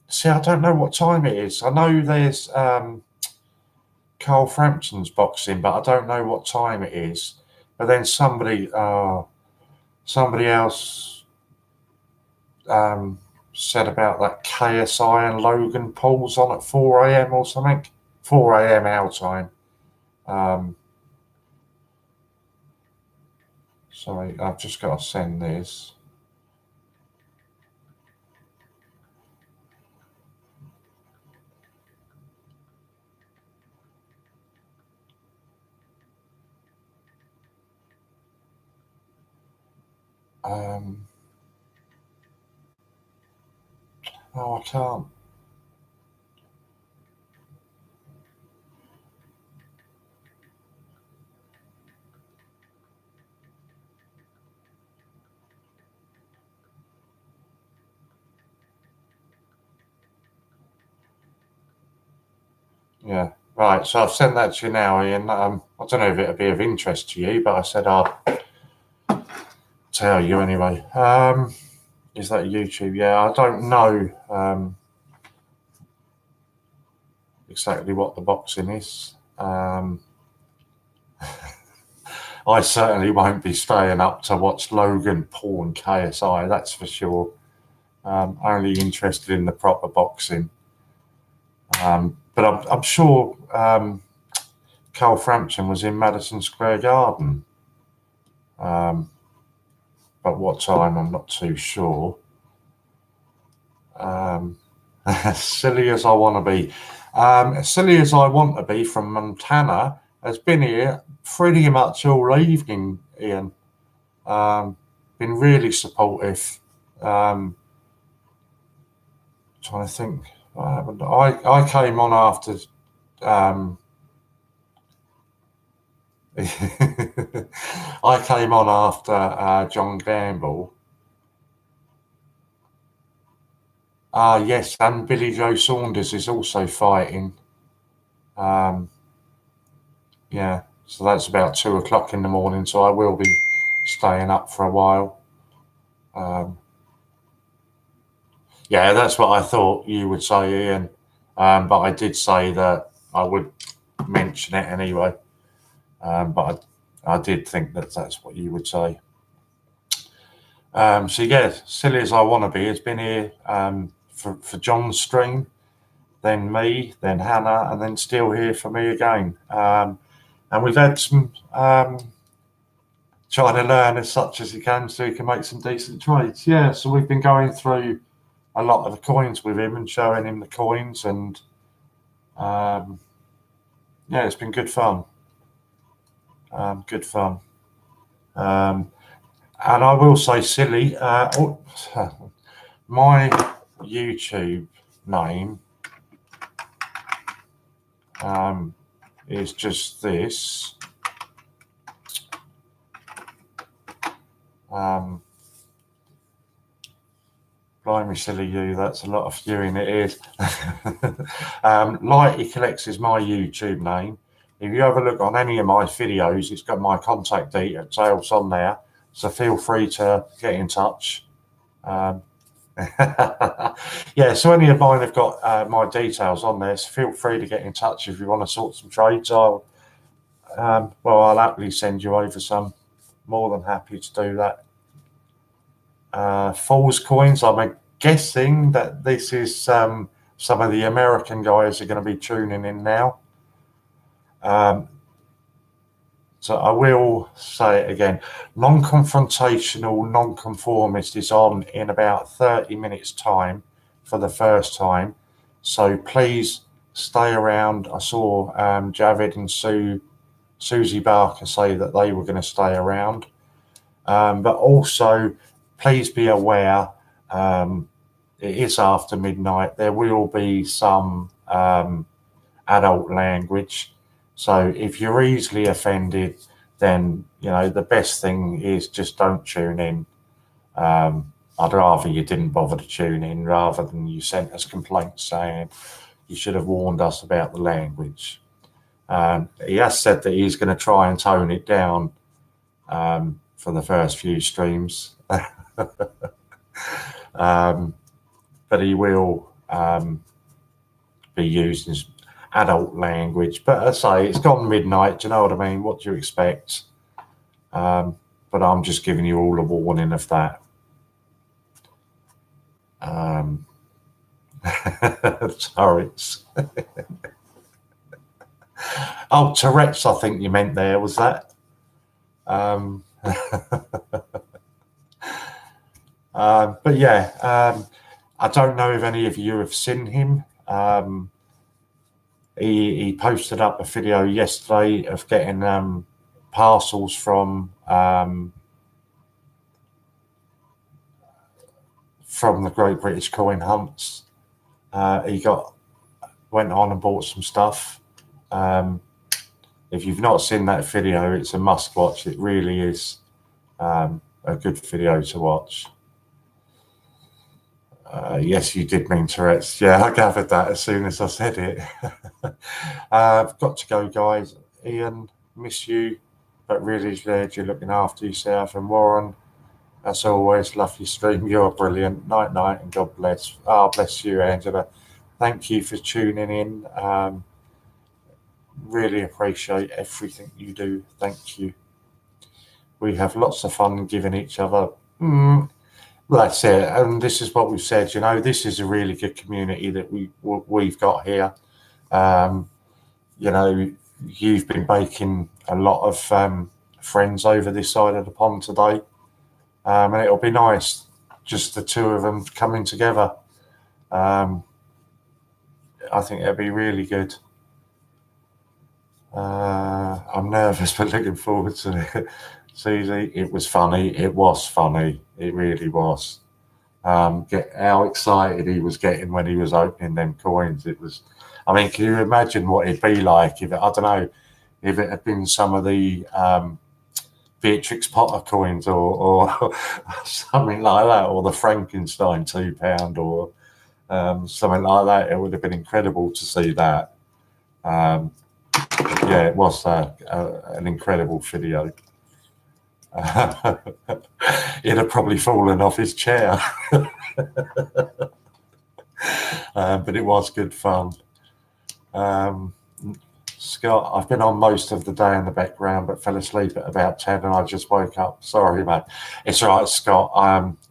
See, I don't know what time it is. I know there's Carl Frampton's boxing, but I don't know what time it is. But then somebody else said about that KSI and Logan Paul's on at 4 a.m. or something. 4 a.m. our time. Sorry, I've just got to send this. Oh, I can't. Yeah, Right, so I've sent that to you now, Ian. I don't know if it'll be of interest to you, but I said I'll tell you anyway. Is that YouTube? Yeah, I don't know exactly what the boxing is. I certainly won't be staying up to watch Logan Paul and KSI, that's for sure. Only interested in the proper boxing. But I'm sure Carl Frampton was in Madison Square Garden. But what time, I'm not too sure. Silly as I want to be. Silly as I want to be from Montana has been here pretty much all evening, Ian. Been really supportive. Trying to think what happened. I came on after I came on after John Gamble. Yes, and Billy Joe Saunders is also fighting. Yeah, so that's about 2 o'clock in the morning, so I will be staying up for a while. Yeah, that's what I thought you would say, Ian. But I did say that I would mention it anyway. But I did think that that's what you would say. So yeah, silly as I want to be, it's been here for John's stream, then me, then Hannah, and then still here for me again. And we've had some trying to learn as such as you can so you can make some decent trades. Yeah, so we've been going through a lot of the coins with him and showing him the coins, and yeah, it's been good fun. Good fun. And I will say, silly, my YouTube name is just this. Blimey, silly you, that's a lot of viewing, it is. LightyCollects is my YouTube name. If you have a look on any of my videos, it's got my contact details on there, so feel free to get in touch. Yeah, so any of mine have got my details on there, so feel free to get in touch if you want to sort some trades. I'll happily send you over some. More than happy to do that. Falls coins, I'm guessing that this is some of the American guys are going to be tuning in now. So I will say it again. Non-confrontational, non-conformist is on in about 30 minutes time for the first time. So please stay around. I saw Javid and Susie Barker say that they were going to stay around. But also, please be aware, it is after midnight. There will be some adult language. So if you're easily offended, then, you know, the best thing is just don't tune in. I'd rather you didn't bother to tune in rather than you sent us complaints saying you should have warned us about the language. He has said that he's going to try and tone it down for the first few streams. But he will be using adult language. But I say it's gone midnight. Do you know what I mean? What do you expect? But I'm just giving you all a warning of that. Sorry. Oh, Tourette's, I think you meant there, was that? But yeah, I don't know if any of you have seen him. He posted up a video yesterday of getting parcels from the Great British Coin Hunts. He went on and bought some stuff. If you've not seen that video, it's a must watch. It really is a good video to watch. Yes, you did mean Tourette's. Yeah, I gathered that as soon as I said it. I've got to go, guys. Ian, miss you, but really glad you're looking after yourself. And Warren, as always, love your stream. You're brilliant. Night, night, and God bless. Oh, bless you, Angela. Thank you for tuning in. Really appreciate everything you do. Thank you. We have lots of fun giving each other. Well, that's it. And this is what we've said. You know, this is a really good community that we've got here. You know, you've been making a lot of friends over this side of the pond today. And it'll be nice, just the two of them coming together. I think it'll be really good. I'm nervous, but looking forward to it. Susie, it was funny. It was funny. It really was. Get how excited he was getting when he was opening them coins. It was, I mean, can you imagine what it'd be like if it, I don't know, if it had been some of the Beatrix Potter coins or something like that, or the Frankenstein £2 or something like that. It would have been incredible to see that. Yeah, it was an incredible video. He'd have probably fallen off his chair. But it was good fun. Scott, I've been on most of the day in the background, but fell asleep at about 10 and I just woke up. Sorry, mate. It's all right, Scott.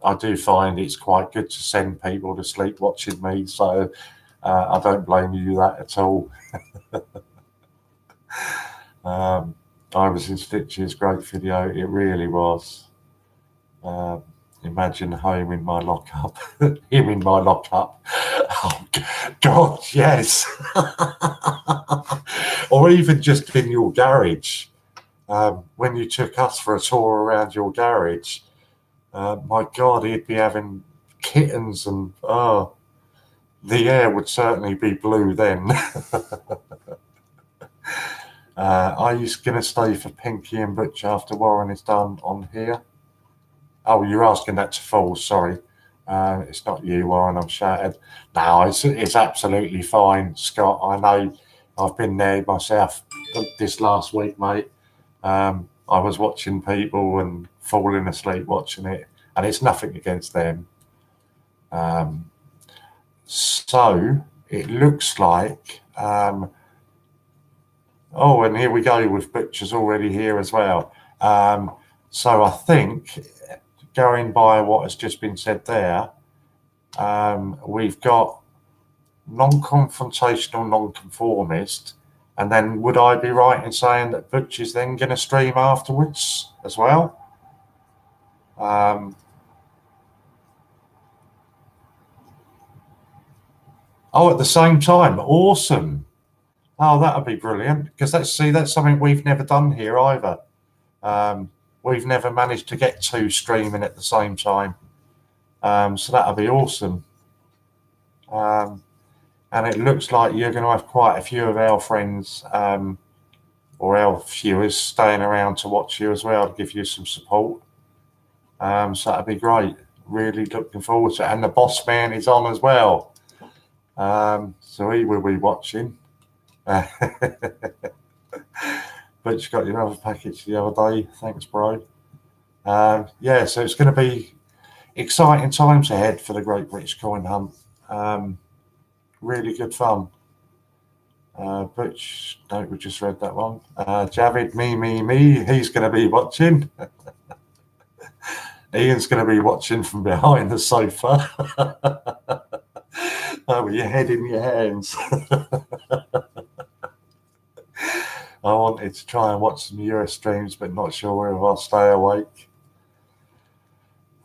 I do find it's quite good to send people to sleep watching me, so I don't blame you that at all. I was in stitches. Great video. It really was. Imagine home in my lockup. Him in my lockup. Oh, God, yes. Or even just in your garage. When you took us for a tour around your garage, my God, he'd be having kittens and, the air would certainly be blue then. Are you going to stay for Pinky and Butch after Warren is done on here? Oh, you're asking that to Fall, sorry. It's not you, Warren, I'm shattered. No, it's absolutely fine, Scott. I know I've been there myself this last week, mate. I was watching people and falling asleep watching it, and it's nothing against them. So it looks like... oh, and here we go with Butcher's already here as well. So I think, going by what has just been said there, we've got non-confrontational, non-conformist, and then would I be right in saying that Butcher's then going to stream afterwards as well? Oh, at the same time. Awesome. Oh, that would be brilliant, because that's something we've never done here either. We've never managed to get two streaming at the same time. So that would be awesome. And it looks like you're going to have quite a few of our friends or our viewers staying around to watch you as well, to give you some support. So that'd be great. Really looking forward to it. And the boss man is on as well. So he will be watching. But you got your other package the other day. Thanks, bro. Yeah, so it's going to be exciting times ahead for the Great British Coin Hunt. Really good fun. Butch, no, we just read that one. Javid, me. He's going to be watching. Ian's going to be watching from behind the sofa. With your head in your hands. I wanted to try and watch some Euro streams, but not sure if I'll stay awake.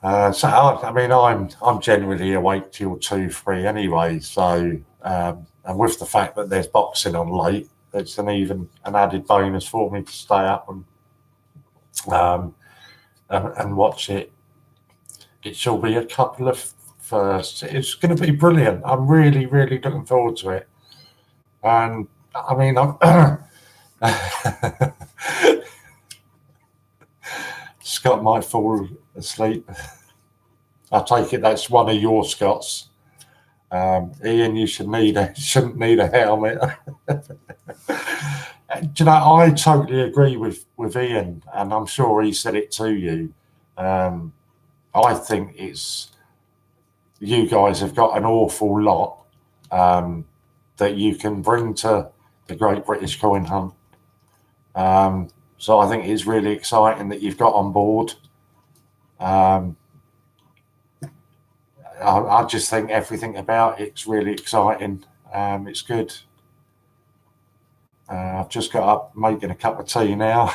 So I mean, I'm generally awake till 2, 3 anyway. So and with the fact that there's boxing on late, it's an added bonus for me to stay up and watch it. It shall be a couple of firsts. It's going to be brilliant. I'm really, really looking forward to it. And I mean, Scott might fall asleep. I take it that's one of your Scots. Ian, you shouldn't need a helmet. Do you know, I totally agree with Ian, and I'm sure he said it to you. I think you guys have got an awful lot that you can bring to the Great British Coin Hunt. So I think it's really exciting that you've got on board. I just think everything about it's really exciting. It's good. I've just got up making a cup of tea now.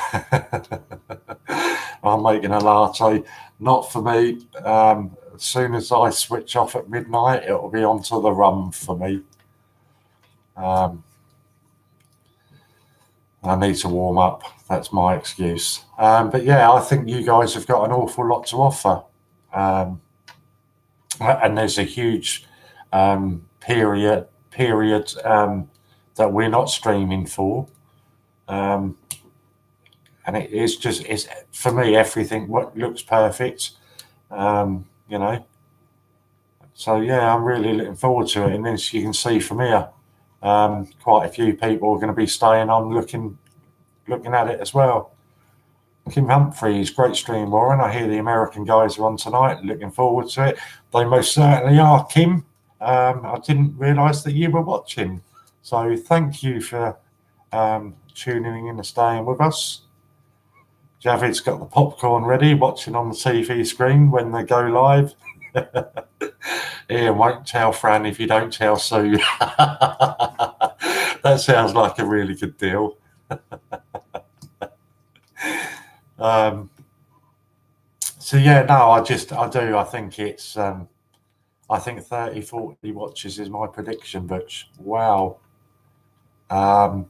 I'm making a latte. Not for me. As soon as I switch off at midnight, it'll be onto the rum for me. I need to warm up. That's my excuse. But yeah, I think you guys have got an awful lot to offer. And there's a huge period that we're not streaming for. And it's for me, everything what looks perfect. You know. So yeah, I'm really looking forward to it. And as you can see from here, quite a few people are going to be staying on looking at it as well. Kim Humphreys, great stream, Warren. I hear the American guys are on tonight. Looking forward to it. They most certainly are, Kim. I didn't realise that you were watching. So thank you for tuning in and staying with us. Javid's got the popcorn ready, watching on the TV screen when they go live. Ian won't tell Fran if you don't tell Sue. That sounds like a really good deal. So yeah, no, I do. I think it's, I think 30, 40 watches is my prediction, Butch. Wow. I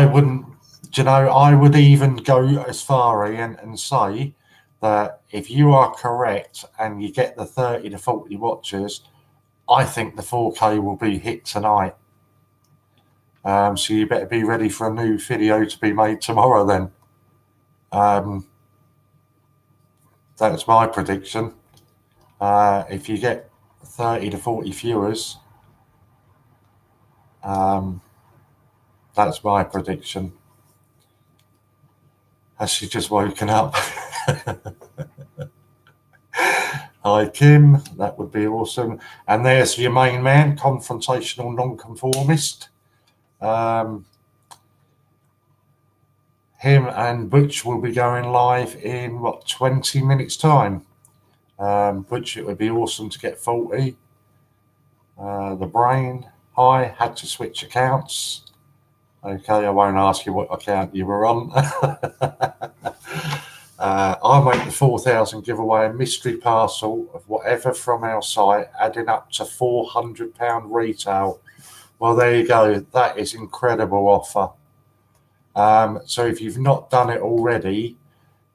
wouldn't, you know, I would even go as far, Ian, and say that if you are correct and you get the 30 to 40 watches, I think the 4K will be hit tonight. So you better be ready for a new video to be made tomorrow then. That's my prediction. If you get 30 to 40 viewers, that's my prediction. Has she just woken up? Hi, Kim. That would be awesome. And there's your main man, confrontational nonconformist. Him and Butch will be going live in, 20 minutes time. Butch, it would be awesome to get 40. The Brain, hi, had to switch accounts. Okay, I won't ask you what account you were on. I'll make the 4,000 giveaway a mystery parcel of whatever from our site, adding up to £400 retail. Well, there you go. That is incredible offer. So if you've not done it already,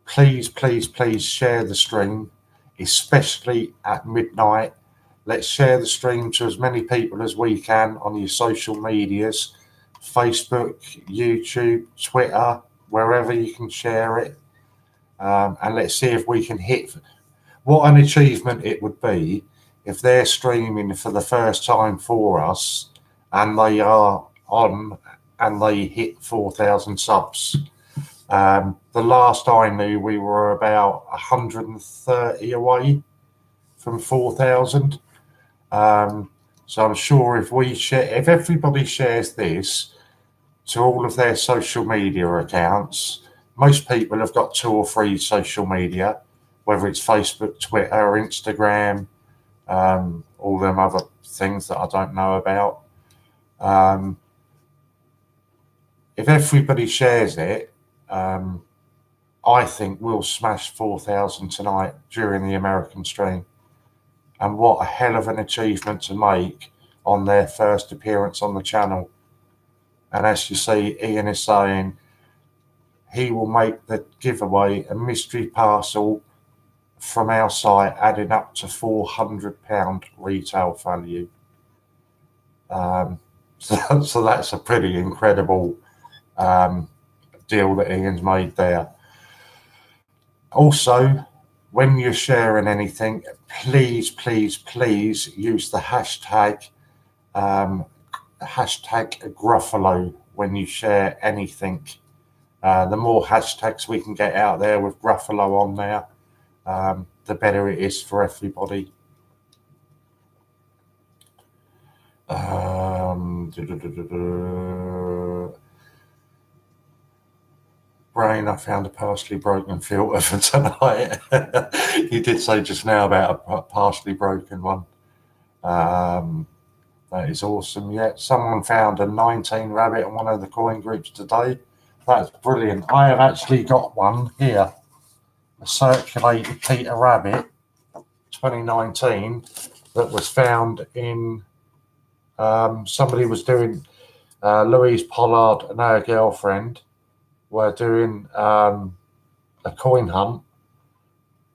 please, please, please share the stream, especially at midnight. Let's share the stream to as many people as we can on your social medias, Facebook, YouTube, Twitter, wherever you can share it. And let's see if we can hit what an achievement it would be if they're streaming for the first time for us and they are on and they hit 4,000 subs. The last I knew, we were about 130 away from 4,000. So I'm sure if everybody shares this to all of their social media accounts, most people have got 2 or 3 social media, whether it's Facebook, Twitter, or Instagram, all them other things that I don't know about. If everybody shares it, I think we'll smash 4,000 tonight during the American stream. And what a hell of an achievement to make on their first appearance on the channel. And as you see, Ian is saying he will make the giveaway a mystery parcel from our site, adding up to £400 retail value. So that's a pretty incredible deal that Ian's made there. Also, when you're sharing anything, please, please, please use the hashtag Gruffalo when you share anything. The more hashtags we can get out there with Gruffalo on there, the better it is for everybody. Brain, I found a partially broken filter for tonight. You did say just now about a partially broken one. That is awesome. Yeah, someone found a 19 rabbit on one of the coin groups today. That's brilliant. I have actually got one here, a circulated Peter Rabbit 2019 that was found in, somebody was doing, Louise Pollard and her girlfriend were doing a coin hunt.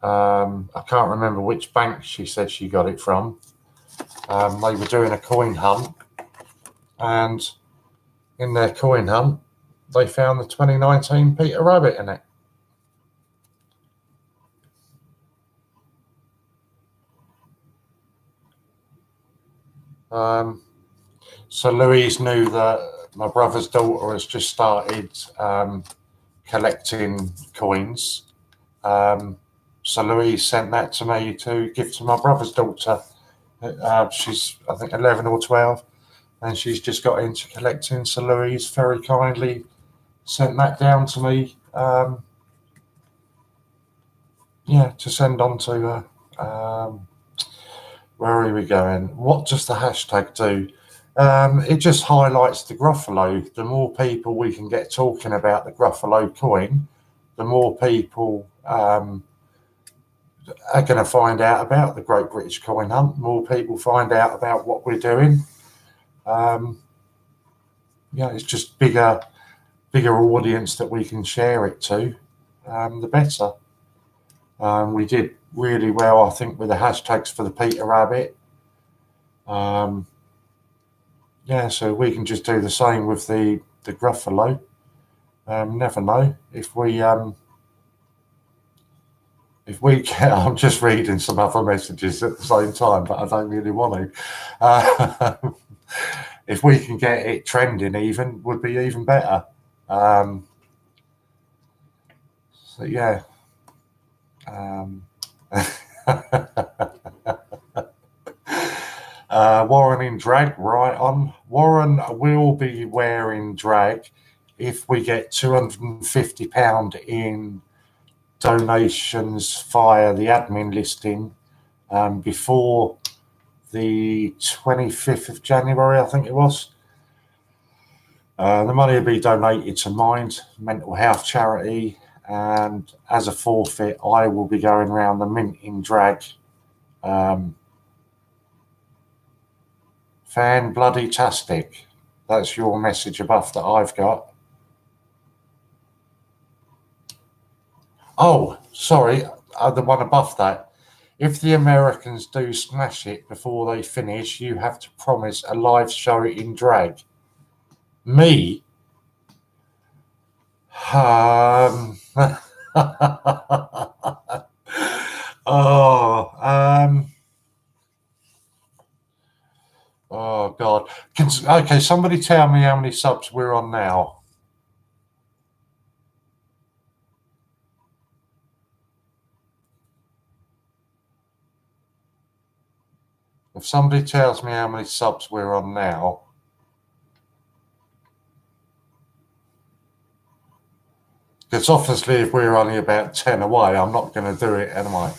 I can't remember which bank she said she got it from. They were doing a coin hunt, and in their coin hunt, they found the 2019 Peter Rabbit in it. So Louise knew that my brother's daughter has just started collecting coins. So Louise sent that to me to give to my brother's daughter. She's, I think, 11 or 12, and she's just got into collecting. So Louise very kindly sent that down to me, to send on to her. Where are we going? What does the hashtag do? It just highlights the Gruffalo. The more people we can get talking about the Gruffalo coin, the more people are going to find out about the Great British Coin Hunt. More people find out about what we're doing. It's just bigger audience that we can share it to, the better. We did really well, I think, with the hashtags for the Peter Rabbit. So we can just do the same with the Gruffalo. Never know if we get. I'm just reading some other messages at the same time, but I don't really want to. If we can get it trending, even would be even better. Warren in drag, right on. Warren will be wearing drag if we get £250 in donations via the admin listing before the 25th of January, I think it was. The money will be donated to Mind Mental Health Charity, and as a forfeit, I will be going around the mint in drag. Fan bloody tastic. That's your message above that I've got. Oh, sorry, the one above that. If the Americans do smash it before they finish, you have to promise a live show in drag. Me? Oh God. Okay, somebody tell me how many subs we're on now. If somebody tells me how many subs we're on now. Because obviously if we're only about 10 away, I'm not going to do it, am I?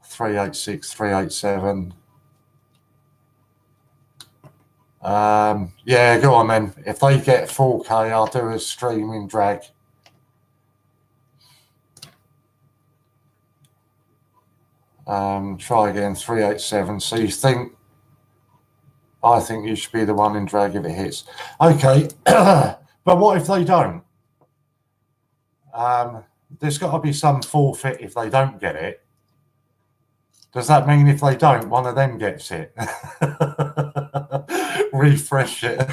386, 387. Yeah, go on then. If they get 4K, I'll do a stream in drag. Try again, 387. So you think, I think you should be the one in drag if it hits. Okay, but what if they don't? There's got to be some forfeit if they don't get it. Does that mean if they don't, one of them gets it? Refresh it.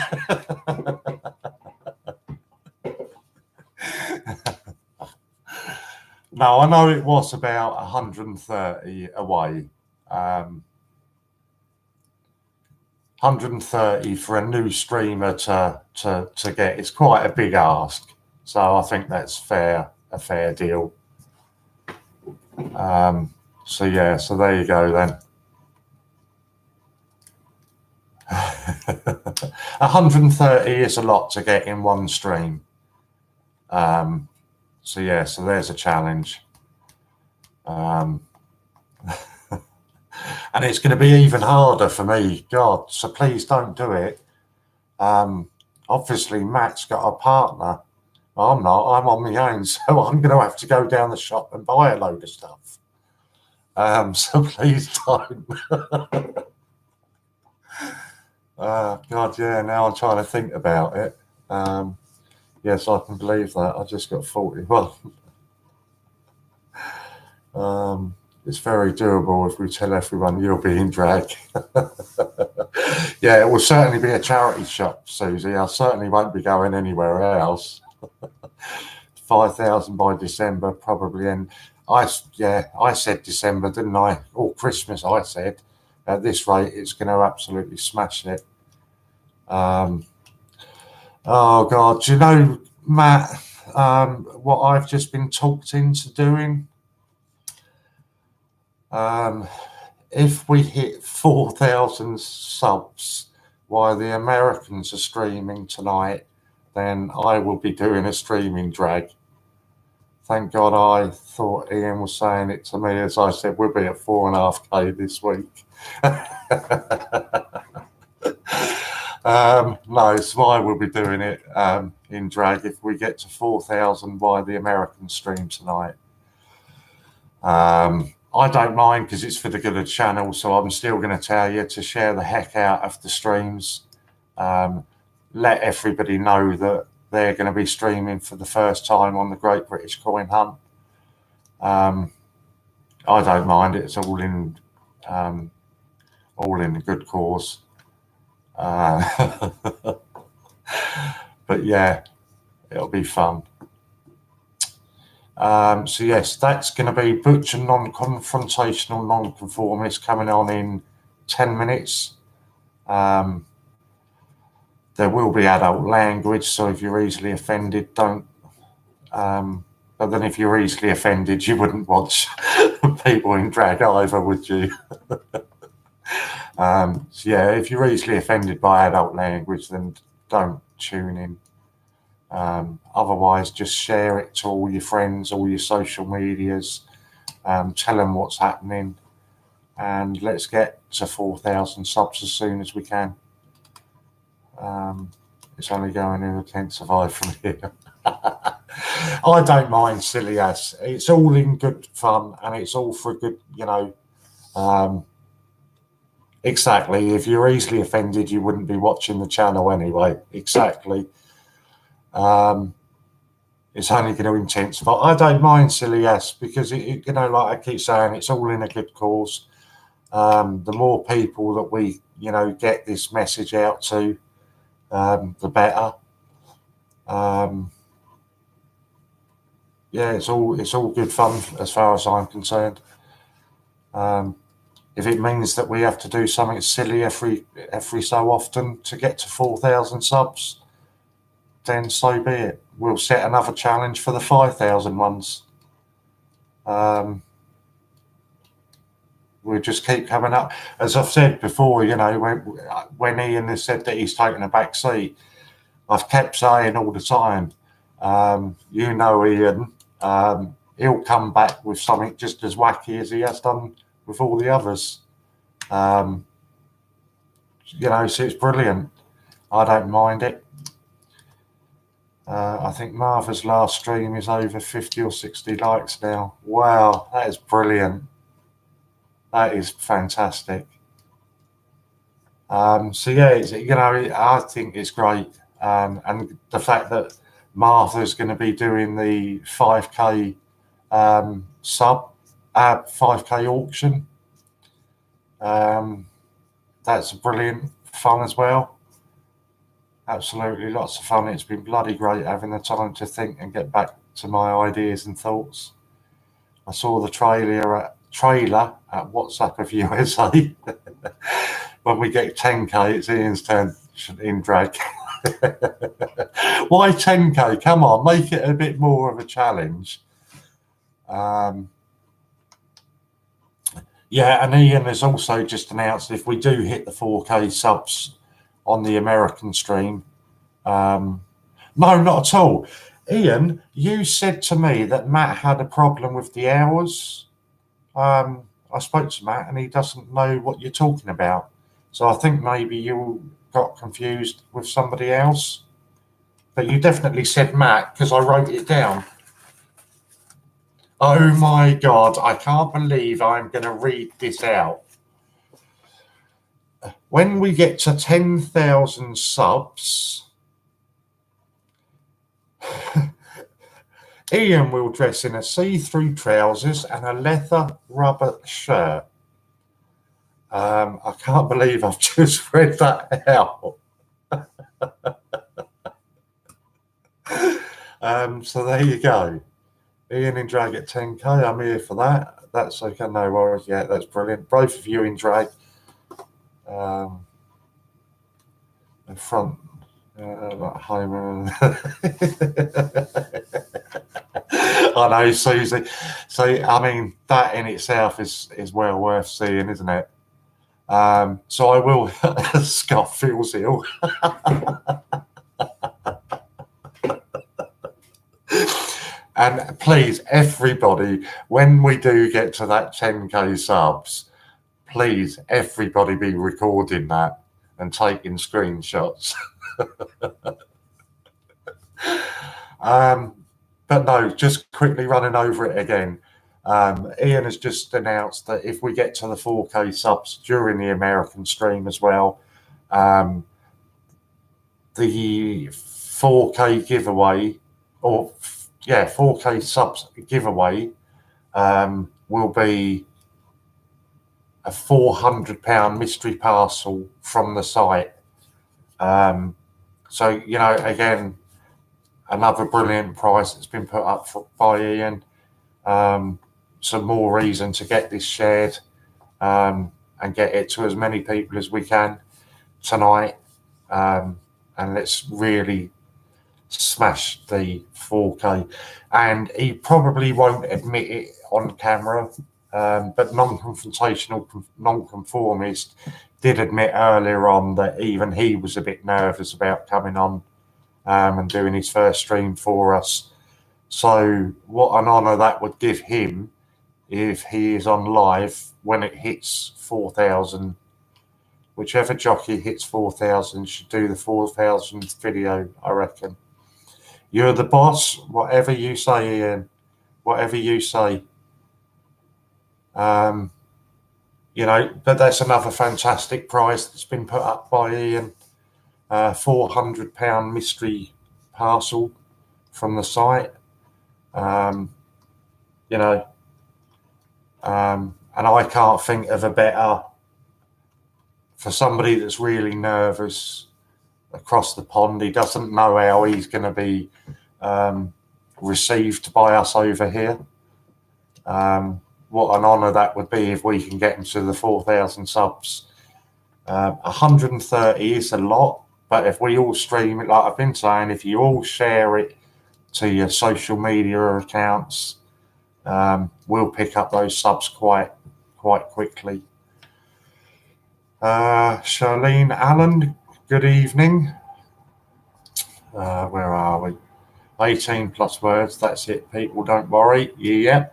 No, I know it was about 130 away. 130 for a new streamer to get. It's quite a big ask. So I think that's a fair deal. So yeah, so there you go then. 130 is a lot to get in one stream. So yeah, so there's a challenge. And it's going to be even harder for me, God, so please don't do it. Obviously Matt's got a partner. I'm not, I'm on my own, so I'm going to have to go down the shop and buy a load of stuff. So please don't. God, yeah, now I'm trying to think about it. Yes, I can believe that. I just got 41. It's very doable if we tell everyone you'll be in drag. Yeah, it will certainly be a charity shop, Susie. I certainly won't be going anywhere else. 5,000 by December, probably. And I said December, didn't I? Or Christmas, I said. At this rate, it's going to absolutely smash it. Oh, God. Do you know, Matt, what I've just been talked into doing? If we hit 4,000 subs while the Americans are streaming tonight, then I will be doing a streaming drag. Thank God I thought Ian was saying it to me. As I said, we'll be at 4.5K this week. No, so I will be doing it in drag if we get to 4,000 by the American stream tonight. I don't mind because it's for the good of the channel, so I'm still going to tell you to share the heck out of the streams. Let everybody know that they're going to be streaming for the first time on the Great British Coin Hunt. I don't mind. It's all in the good cause. But yeah, it'll be fun. So yes, that's going to be Butcher Non-Confrontational Non-Conformist coming on in 10 minutes. There will be adult language, so if you're easily offended, don't. But then if you're easily offended, you wouldn't watch people in drag either, would you? So yeah, if you're easily offended by adult language, then don't tune in. Otherwise, just share it to all your friends, all your social medias, tell them what's happening, and let's get to 4,000 subs as soon as we can. It's only going to intensify from here. I don't mind, silly ass. It's all in good fun, and it's all for good, you know. Exactly. If you're easily offended, you wouldn't be watching the channel anyway. Exactly. It's only going to intensify. I don't mind, silly ass, because it, you know, like I keep saying, it's all in a good cause. The more people that we, you know, get this message out to, the better. Yeah, it's all good fun as far as I'm concerned. If it means that we have to do something silly every so often to get to 4,000 subs, then so be it. We'll set another challenge for the 5,000 ones. We'll just keep coming up. As I've said before, you know, when Ian has said that he's taken a back seat, I've kept saying all the time, you know, Ian, he'll come back with something just as wacky as he has done with all the others. You know, so it's brilliant. I don't mind it. I think Martha's last stream is over 50 or 60 likes now. Wow, that is brilliant. That is fantastic. So yeah, you know, I think it's great. And the fact that Martha's going to be doing the 5K 5K auction, that's brilliant fun as well. Absolutely lots of fun. It's been bloody great having the time to think and get back to my ideas and thoughts. I saw the trailer at WhatsApp of USA. When we get 10K, it's Ian's turn in drag. Why 10K? Come on, make it a bit more of a challenge. Yeah, and Ian has also just announced if we do hit the 4K subs on the American stream. No, not at all. Ian, you said to me that Matt had a problem with the hours. I spoke to Matt and he doesn't know what you're talking about. So I think maybe you got confused with somebody else. But you definitely said Matt because I wrote it down. Oh my God, I can't believe I'm going to read this out. When we get to 10,000 subs, Ian will dress in a see-through trousers and a leather rubber shirt. I can't believe I've just read that out. So there you go. Ian in drag at 10K. I'm here for that. That's okay. No worries. Yeah, that's brilliant. Both of you in drag. In front. Home. I know, Susie. So, I mean, that in itself is well worth seeing, isn't it? So I will. Scott feels ill. And please, everybody, when we do get to that 10K subs, please, everybody be recording that and taking screenshots. But no, just quickly running over it again. Ian has just announced that if we get to the 4K subs during the American stream as well, the 4K giveaway, or 4K subs giveaway will be a £400 mystery parcel from the site. So, you know, again, another brilliant price that's been put up by Ian. Some more reason to get this shared and get it to as many people as we can tonight. And let's really smash the 4K. And he probably won't admit it on camera, but non-confrontational non-conformist did admit earlier on that even he was a bit nervous about coming on and doing his first stream for us. So what an honour that would give him if he is on live when it hits 4,000. Whichever jockey hits 4,000 should do the 4,000th video, I reckon. You're the boss, whatever you say, Ian. Whatever you say. You know, but that's another fantastic prize that's been put up by Ian. £400 mystery parcel from the site. You know, and I can't think of a better, for somebody that's really nervous across the pond. He doesn't know how he's going to be received by us over here. What an honour that would be if we can get him to the 4,000 subs. 130 is a lot, but if we all stream it, like I've been saying, if you all share it to your social media accounts, we'll pick up those subs quite quickly. Charlene Allen, good evening. Where are we? 18 plus words, that's it, people, don't worry. Yeah.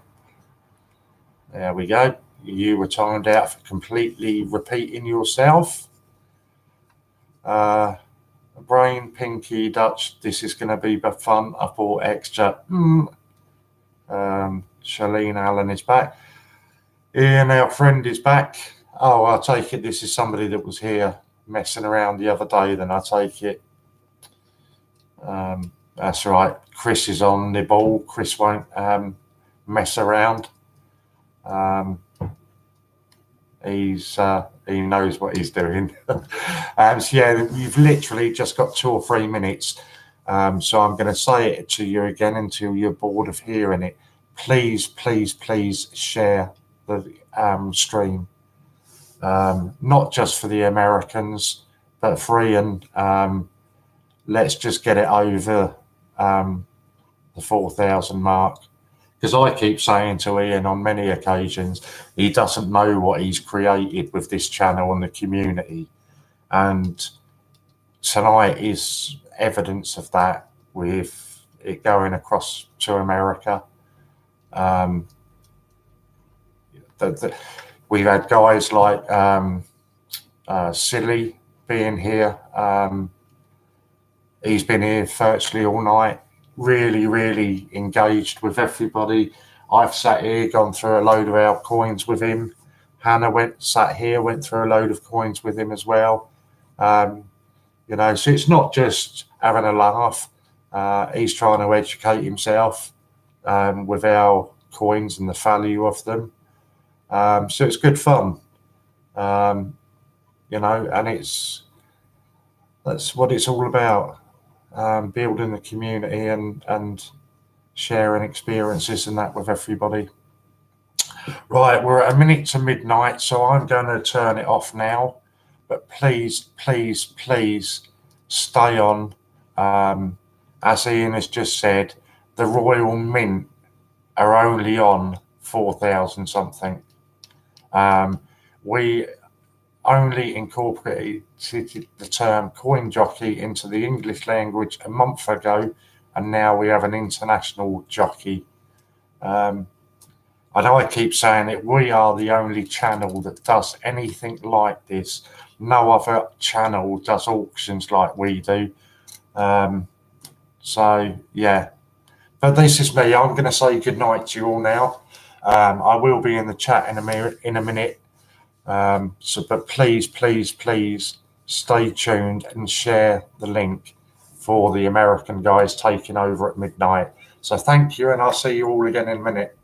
There we go. You were timed out for completely repeating yourself. Brain, Pinky, Dutch, this is going to be fun. I bought extra. Charlene Allen is back. Ian, our friend, is back. Oh, I take it this is somebody that was here messing around the other day, then I take it. That's right. Chris is on the ball. Chris won't mess around. He knows what he's doing. So yeah, you've literally just got 2 or 3 minutes. So I'm going to say it to you again until you're bored of hearing it. please, please, please share the stream. Not just for the Americans, but for Ian. Let's just get it over the 4,000 mark. Because I keep saying to Ian on many occasions, he doesn't know what he's created with this channel and the community. And tonight is evidence of that, with it going across to America. We've had guys like Silly being here. He's been here virtually all night, really, really engaged with everybody. I've sat here, gone through a load of our coins with him. Hannah sat here, went through a load of coins with him as well. You know, so it's not just having a laugh. He's trying to educate himself with our coins and the value of them. So it's good fun, you know, and that's what it's all about, building the community and sharing experiences and that with everybody. Right, we're at a minute to midnight, so I'm going to turn it off now. But please, please, please stay on. As Ian has just said, the Royal Mint are only on 4,000 something. We only incorporated the term coin jockey into the English language a month ago, and now we have an international jockey. I know I keep saying it, we are the only channel that does anything like this. No other channel does auctions like we do. So, yeah. But this is me. I'm going to say goodnight to you all now. I will be in the chat in a minute. But please, please, please stay tuned and share the link for the American guys taking over at midnight. So thank you, and I'll see you all again in a minute.